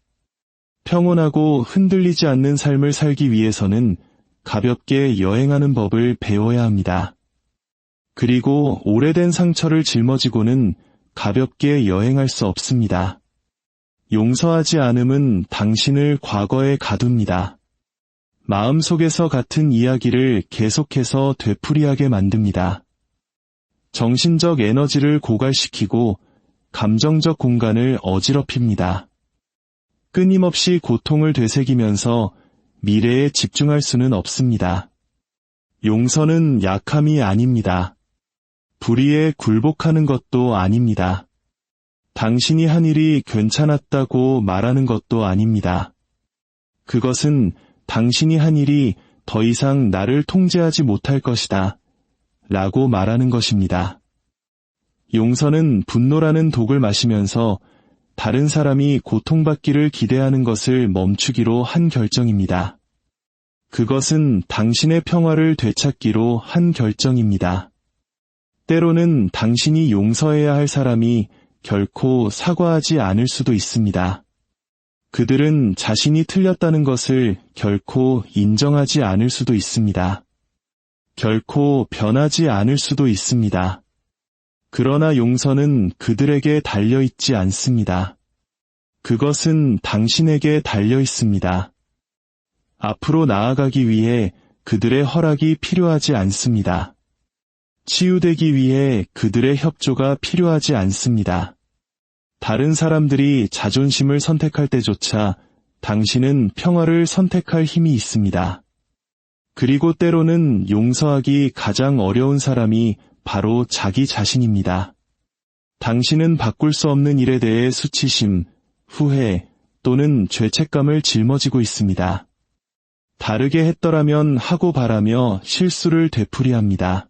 평온하고 흔들리지 않는 삶을 살기 위해서는 가볍게 여행하는 법을 배워야 합니다. 그리고 오래된 상처를 짊어지고는 가볍게 여행할 수 없습니다. 용서하지 않음은 당신을 과거에 가둡니다. 마음속에서 같은 이야기를 계속해서 되풀이하게 만듭니다. 정신적 에너지를 고갈시키고 감정적 공간을 어지럽힙니다. 끊임없이 고통을 되새기면서 미래에 집중할 수는 없습니다. 용서는 약함이 아닙니다. 불의에 굴복하는 것도 아닙니다. 당신이 한 일이 괜찮았다고 말하는 것도 아닙니다. 그것은 당신이 한 일이 더 이상 나를 통제하지 못할 것이다 라고 말하는 것입니다. 용서는 분노라는 독을 마시면서 다른 사람이 고통받기를 기대하는 것을 멈추기로 한 결정입니다. 그것은 당신의 평화를 되찾기로 한 결정입니다. 때로는 당신이 용서해야 할 사람이 결코 사과하지 않을 수도 있습니다. 그들은 자신이 틀렸다는 것을 결코 인정하지 않을 수도 있습니다. 결코 변하지 않을 수도 있습니다. 그러나 용서는 그들에게 달려있지 않습니다. 그것은 당신에게 달려있습니다. 앞으로 나아가기 위해 그들의 허락이 필요하지 않습니다. 치유되기 위해 그들의 협조가 필요하지 않습니다. 다른 사람들이 자존심을 선택할 때조차 당신은 평화를 선택할 힘이 있습니다. 그리고 때로는 용서하기 가장 어려운 사람이 바로 자기 자신입니다. 당신은 바꿀 수 없는 일에 대해 수치심, 후회 또는 죄책감을 짊어지고 있습니다. 다르게 했더라면 하고 바라며 실수를 되풀이합니다.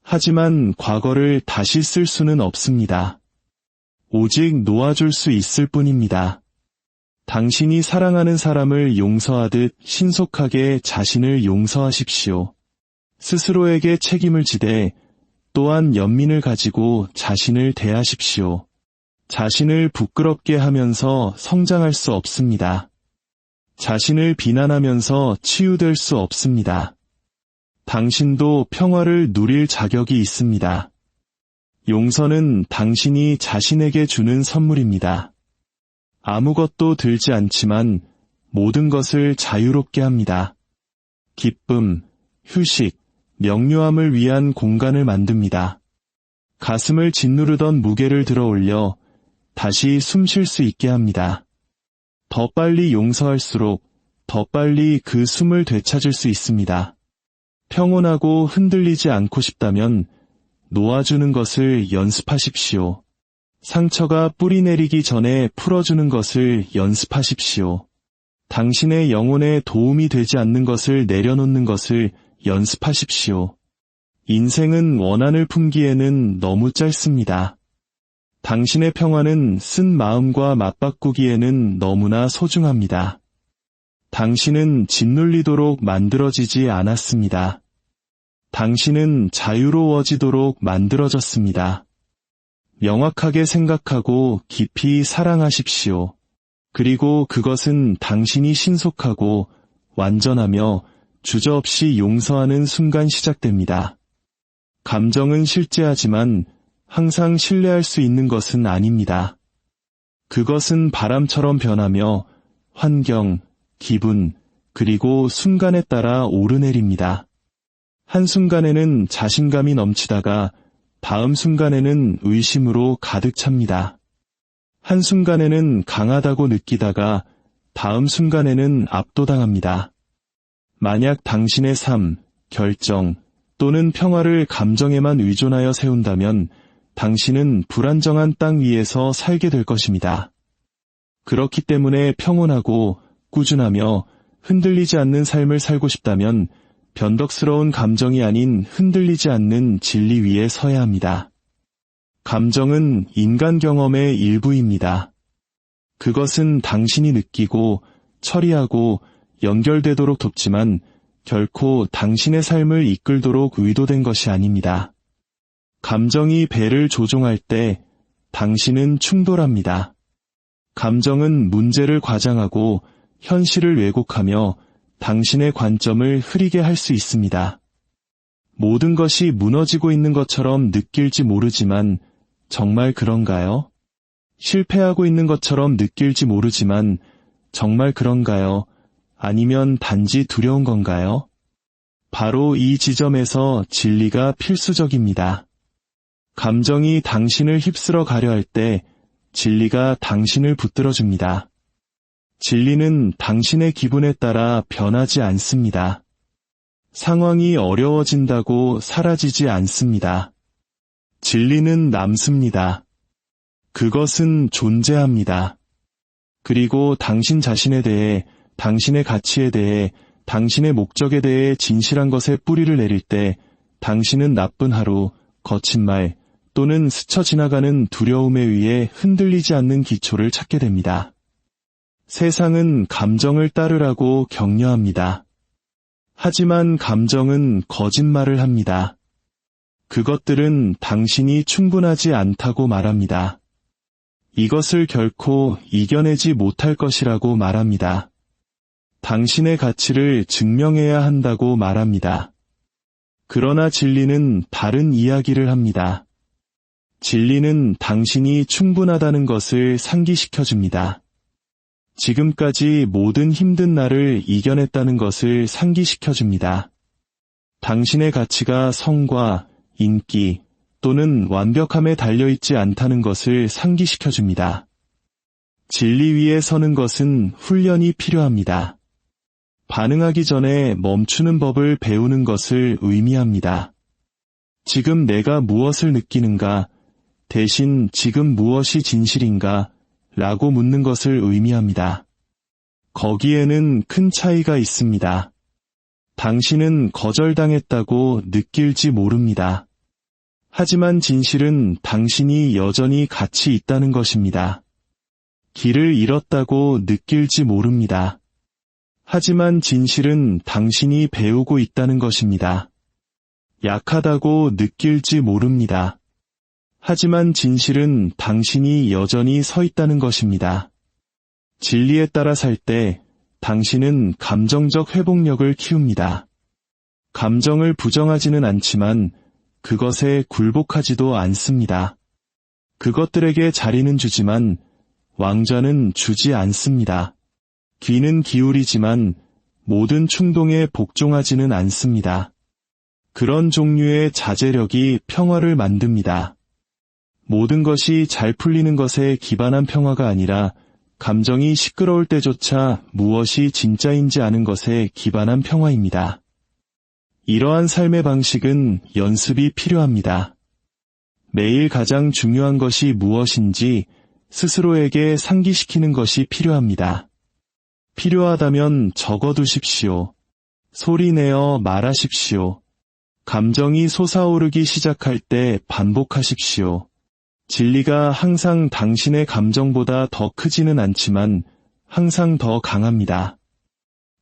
하지만 과거를 다시 쓸 수는 없습니다. 오직 놓아줄 수 있을 뿐입니다. 당신이 사랑하는 사람을 용서하듯 신속하게 자신을 용서하십시오. 스스로에게 책임을 지되 또한 연민을 가지고 자신을 대하십시오. 자신을 부끄럽게 하면서 성장할 수 없습니다. 자신을 비난하면서 치유될 수 없습니다. 당신도 평화를 누릴 자격이 있습니다. 용서는 당신이 자신에게 주는 선물입니다. 아무것도 들지 않지만 모든 것을 자유롭게 합니다. 기쁨, 휴식, 명료함을 위한 공간을 만듭니다. 가슴을 짓누르던 무게를 들어 올려 다시 숨 쉴 수 있게 합니다. 더 빨리 용서할수록 더 빨리 그 숨을 되찾을 수 있습니다. 평온하고 흔들리지 않고 싶다면 놓아주는 것을 연습하십시오. 상처가 뿌리 내리기 전에 풀어주는 것을 연습하십시오. 당신의 영혼에 도움이 되지 않는 것을 내려놓는 것을 연습하십시오. 인생은 원한을 품기에는 너무 짧습니다. 당신의 평화는 쓴 마음과 맞바꾸기에는 너무나 소중합니다. 당신은 짓눌리도록 만들어지지 않았습니다. 당신은 자유로워지도록 만들어졌습니다. 명확하게 생각하고 깊이 사랑하십시오. 그리고 그것은 당신이 신속하고 완전하며 주저없이 용서하는 순간 시작됩니다. 감정은 실제하지만 항상 신뢰할 수 있는 것은 아닙니다. 그것은 바람처럼 변하며 환경, 기분, 그리고 순간에 따라 오르내립니다. 한순간에는 자신감이 넘치다가 다음 순간에는 의심으로 가득 찹니다. 한순간에는 강하다고 느끼다가 다음 순간에는 압도당합니다. 만약 당신의 삶, 결정 또는 평화를 감정에만 의존하여 세운다면 당신은 불안정한 땅 위에서 살게 될 것입니다. 그렇기 때문에 평온하고 꾸준하며 흔들리지 않는 삶을 살고 싶다면 변덕스러운 감정이 아닌 흔들리지 않는 진리 위에 서야 합니다. 감정은 인간 경험의 일부입니다. 그것은 당신이 느끼고 처리하고 연결되도록 돕지만 결코 당신의 삶을 이끌도록 의도된 것이 아닙니다. 감정이 배를 조종할 때 당신은 충돌합니다. 감정은 문제를 과장하고 현실을 왜곡하며 당신의 관점을 흐리게 할 수 있습니다. 모든 것이 무너지고 있는 것처럼 느낄지 모르지만 정말 그런가요? 실패하고 있는 것처럼 느낄지 모르지만 정말 그런가요? 아니면 단지 두려운 건가요? 바로 이 지점에서 진리가 필수적입니다. 감정이 당신을 휩쓸어 가려 할 때 진리가 당신을 붙들어줍니다. 진리는 당신의 기분에 따라 변하지 않습니다. 상황이 어려워진다고 사라지지 않습니다. 진리는 남습니다. 그것은 존재합니다. 그리고 당신 자신에 대해, 당신의 가치에 대해, 당신의 목적에 대해 진실한 것에 뿌리를 내릴 때 당신은 나쁜 하루, 거친 말 또는 스쳐 지나가는 두려움에 의해 흔들리지 않는 기초를 찾게 됩니다. 세상은 감정을 따르라고 격려합니다. 하지만 감정은 거짓말을 합니다. 그것들은 당신이 충분하지 않다고 말합니다. 이것을 결코 이겨내지 못할 것이라고 말합니다. 당신의 가치를 증명해야 한다고 말합니다. 그러나 진리는 다른 이야기를 합니다. 진리는 당신이 충분하다는 것을 상기시켜줍니다. 지금까지 모든 힘든 날을 이겨냈다는 것을 상기시켜줍니다. 당신의 가치가 성과, 인기 또는 완벽함에 달려있지 않다는 것을 상기시켜줍니다. 진리 위에 서는 것은 훈련이 필요합니다. 반응하기 전에 멈추는 법을 배우는 것을 의미합니다. 지금 내가 무엇을 느끼는가, 대신 지금 무엇이 진실인가 라고 묻는 것을 의미합니다. 거기에는 큰 차이가 있습니다. 당신은 거절당했다고 느낄지 모릅니다. 하지만 진실은 당신이 여전히 가치 있다는 것입니다. 길을 잃었다고 느낄지 모릅니다. 하지만 진실은 당신이 배우고 있다는 것입니다. 약하다고 느낄지 모릅니다. 하지만 진실은 당신이 여전히 서 있다는 것입니다. 진리에 따라 살 때 당신은 감정적 회복력을 키웁니다. 감정을 부정하지는 않지만 그것에 굴복하지도 않습니다. 그것들에게 자리는 주지만 왕좌는 주지 않습니다. 귀는 기울이지만 모든 충동에 복종하지는 않습니다. 그런 종류의 자제력이 평화를 만듭니다. 모든 것이 잘 풀리는 것에 기반한 평화가 아니라 감정이 시끄러울 때조차 무엇이 진짜인지 아는 것에 기반한 평화입니다. 이러한 삶의 방식은 연습이 필요합니다. 매일 가장 중요한 것이 무엇인지 스스로에게 상기시키는 것이 필요합니다. 필요하다면 적어두십시오. 소리내어 말하십시오. 감정이 솟아오르기 시작할 때 반복하십시오. 진리가 항상 당신의 감정보다 더 크지는 않지만 항상 더 강합니다.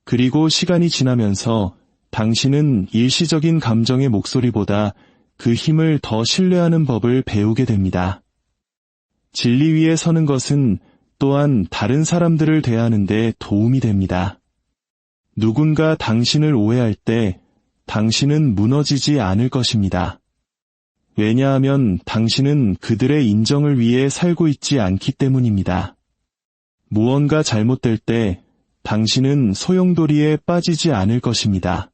그리고 시간이 지나면서 당신은 일시적인 감정의 목소리보다 그 힘을 더 신뢰하는 법을 배우게 됩니다. 진리 위에 서는 것은 또한 다른 사람들을 대하는 데 도움이 됩니다. 누군가 당신을 오해할 때 당신은 무너지지 않을 것입니다. 왜냐하면 당신은 그들의 인정을 위해 살고 있지 않기 때문입니다. 무언가 잘못될 때 당신은 소용돌이에 빠지지 않을 것입니다.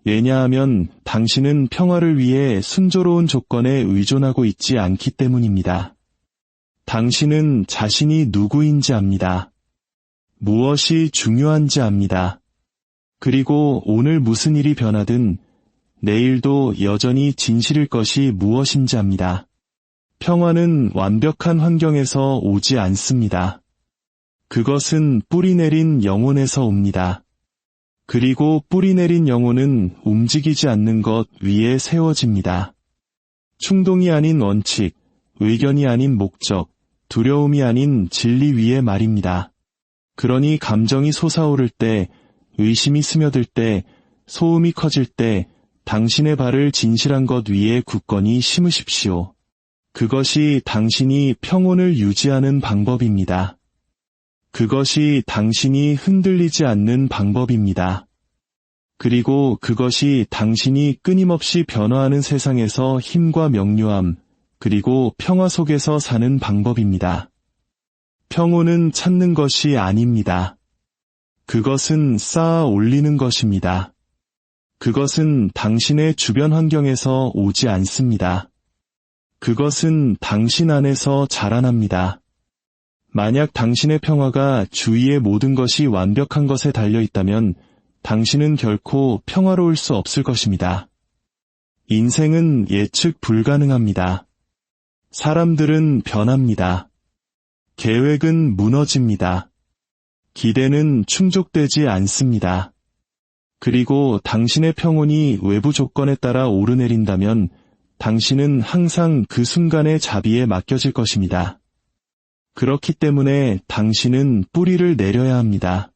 왜냐하면 당신은 평화를 위해 순조로운 조건에 의존하고 있지 않기 때문입니다. 당신은 자신이 누구인지 압니다. 무엇이 중요한지 압니다. 그리고 오늘 무슨 일이 변하든 내일도 여전히 진실일 것이 무엇인지 압니다. 평화는 완벽한 환경에서 오지 않습니다. 그것은 뿌리 내린 영혼에서 옵니다. 그리고 뿌리 내린 영혼은 움직이지 않는 것 위에 세워집니다. 충동이 아닌 원칙, 의견이 아닌 목적, 두려움이 아닌 진리 위에 말입니다. 그러니 감정이 솟아오를 때, 의심이 스며들 때, 소음이 커질 때 당신의 발을 진실한 것 위에 굳건히 심으십시오. 그것이 당신이 평온을 유지하는 방법입니다. 그것이 당신이 흔들리지 않는 방법입니다. 그리고 그것이 당신이 끊임없이 변화하는 세상에서 힘과 명료함, 그리고 평화 속에서 사는 방법입니다. 평온은 찾는 것이 아닙니다. 그것은 쌓아 올리는 것입니다. 그것은 당신의 주변 환경에서 오지 않습니다. 그것은 당신 안에서 자라납니다. 만약 당신의 평화가 주위의 모든 것이 완벽한 것에 달려 있다면 당신은 결코 평화로울 수 없을 것입니다. 인생은 예측 불가능합니다. 사람들은 변합니다. 계획은 무너집니다. 기대는 충족되지 않습니다. 그리고 당신의 평온이 외부 조건에 따라 오르내린다면 당신은 항상 그 순간의 자비에 맡겨질 것입니다. 그렇기 때문에 당신은 뿌리를 내려야 합니다.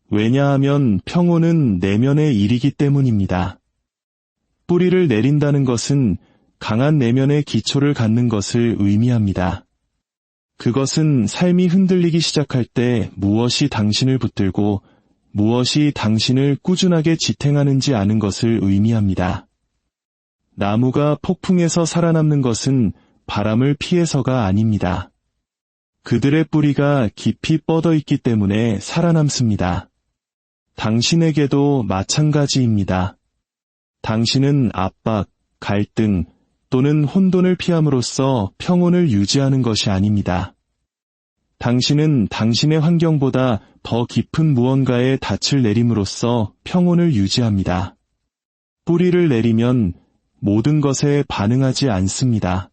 왜냐하면 평온은 내면의 일이기 때문입니다. 뿌리를 내린다는 것은 강한 내면의 기초를 갖는 것을 의미합니다. 그것은 삶이 흔들리기 시작할 때 무엇이 당신을 붙들고 무엇이 당신을 꾸준하게 지탱하는지 아는 것을 의미합니다. 나무가 폭풍에서 살아남는 것은 바람을 피해서가 아닙니다. 그들의 뿌리가 깊이 뻗어 있기 때문에 살아남습니다. 당신에게도 마찬가지입니다. 당신은 압박, 갈등 또는 혼돈을 피함으로써 평온을 유지하는 것이 아닙니다. 당신은 당신의 환경보다 더 깊은 무언가에 닻을 내림으로써 평온을 유지합니다. 뿌리를 내리면 모든 것에 반응하지 않습니다.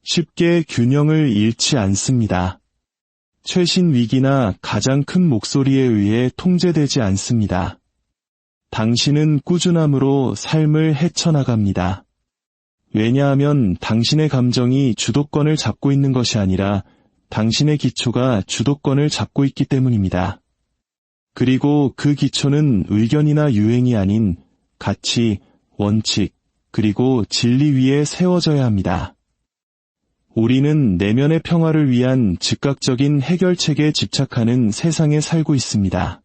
쉽게 균형을 잃지 않습니다. 최신 위기나 가장 큰 목소리에 의해 통제되지 않습니다. 당신은 꾸준함으로 삶을 헤쳐나갑니다. 왜냐하면 당신의 감정이 주도권을 잡고 있는 것이 아니라 당신의 기초가 주도권을 잡고 있기 때문입니다. 그리고 그 기초는 의견이나 유행이 아닌 가치, 원칙, 그리고 진리 위에 세워져야 합니다. 우리는 내면의 평화를 위한 즉각적인 해결책에 집착하는 세상에 살고 있습니다.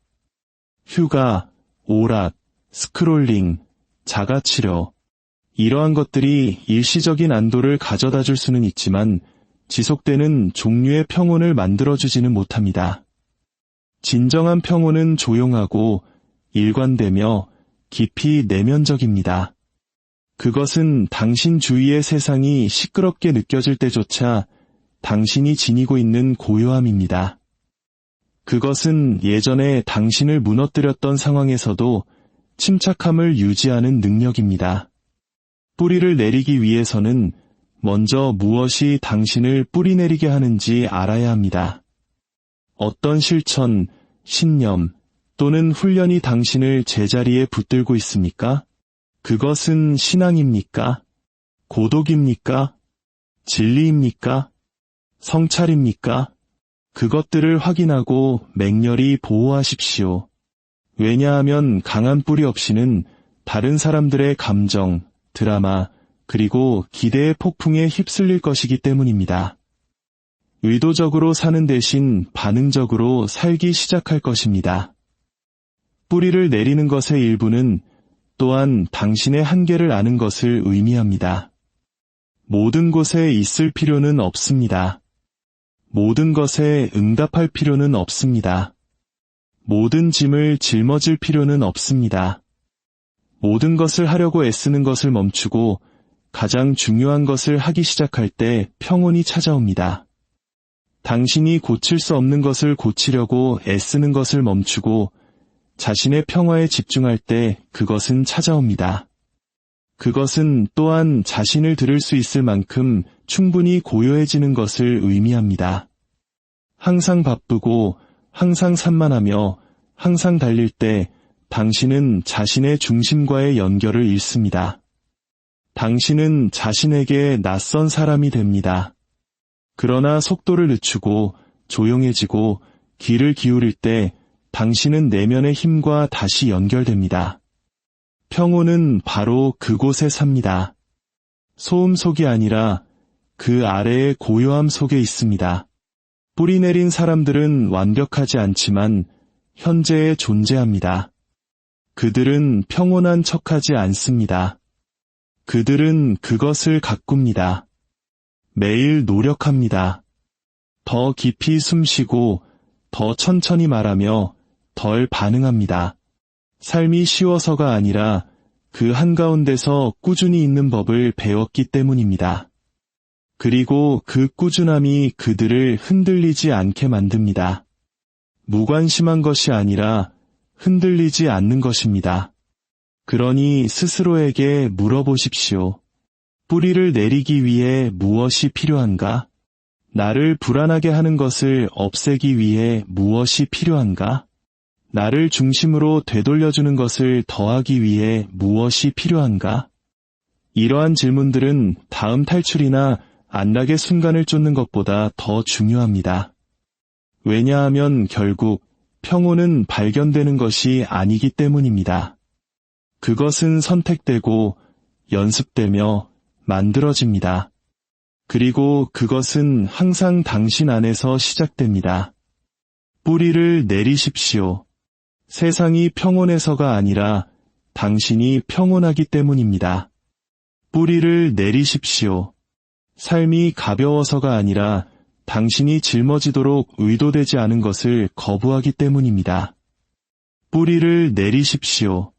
휴가, 오락, 스크롤링, 자가치료, 이러한 것들이 일시적인 안도를 가져다 줄 수는 있지만 지속되는 종류의 평온을 만들어주지는 못합니다. 진정한 평온은 조용하고 일관되며 깊이 내면적입니다. 그것은 당신 주위의 세상이 시끄럽게 느껴질 때조차 당신이 지니고 있는 고요함입니다. 그것은 예전에 당신을 무너뜨렸던 상황에서도 침착함을 유지하는 능력입니다. 뿌리를 내리기 위해서는 먼저 무엇이 당신을 뿌리내리게 하는지 알아야 합니다. 어떤 실천, 신념 또는 훈련이 당신을 제자리에 붙들고 있습니까? 그것은 신앙입니까? 고독입니까? 진리입니까? 성찰입니까? 그것들을 확인하고 맹렬히 보호하십시오. 왜냐하면 강한 뿌리 없이는 다른 사람들의 감정, 드라마, 그리고 기대의 폭풍에 휩쓸릴 것이기 때문입니다. 의도적으로 사는 대신 반응적으로 살기 시작할 것입니다. 뿌리를 내리는 것의 일부는 또한 당신의 한계를 아는 것을 의미합니다. 모든 곳에 있을 필요는 없습니다. 모든 것에 응답할 필요는 없습니다. 모든 짐을 짊어질 필요는 없습니다. 모든 것을 하려고 애쓰는 것을 멈추고 가장 중요한 것을 하기 시작할 때 평온이 찾아옵니다. 당신이 고칠 수 없는 것을 고치려고 애쓰는 것을 멈추고 자신의 평화에 집중할 때 그것은 찾아옵니다. 그것은 또한 자신을 들을 수 있을 만큼 충분히 고요해지는 것을 의미합니다. 항상 바쁘고 항상 산만하며 항상 달릴 때 당신은 자신의 중심과의 연결을 잃습니다. 당신은 자신에게 낯선 사람이 됩니다. 그러나 속도를 늦추고 조용해지고 귀를 기울일 때 당신은 내면의 힘과 다시 연결됩니다. 평온은 바로 그곳에 삽니다. 소음 속이 아니라 그 아래의 고요함 속에 있습니다. 뿌리 내린 사람들은 완벽하지 않지만 현재에 존재합니다. 그들은 평온한 척하지 않습니다. 그들은 그것을 가꿉니다. 매일 노력합니다. 더 깊이 숨쉬고 더 천천히 말하며 덜 반응합니다. 삶이 쉬워서가 아니라 그 한가운데서 꾸준히 있는 법을 배웠기 때문입니다. 그리고 그 꾸준함이 그들을 흔들리지 않게 만듭니다. 무관심한 것이 아니라 흔들리지 않는 것입니다. 그러니 스스로에게 물어보십시오. 뿌리를 내리기 위해 무엇이 필요한가? 나를 불안하게 하는 것을 없애기 위해 무엇이 필요한가? 나를 중심으로 되돌려주는 것을 더하기 위해 무엇이 필요한가? 이러한 질문들은 다음 탈출이나 안락의 순간을 쫓는 것보다 더 중요합니다. 왜냐하면 결국 평온은 발견되는 것이 아니기 때문입니다. 그것은 선택되고 연습되며 만들어집니다. 그리고 그것은 항상 당신 안에서 시작됩니다. 뿌리를 내리십시오. 세상이 평온해서가 아니라 당신이 평온하기 때문입니다. 뿌리를 내리십시오. 삶이 가벼워서가 아니라 당신이 짊어지도록 의도되지 않은 것을 거부하기 때문입니다. 뿌리를 내리십시오.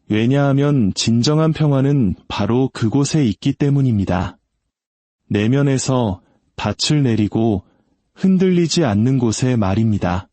왜냐하면 진정한 평화는 바로 그곳에 있기 때문입니다. 내면에서 닻을 내리고 흔들리지 않는 곳에 말입니다.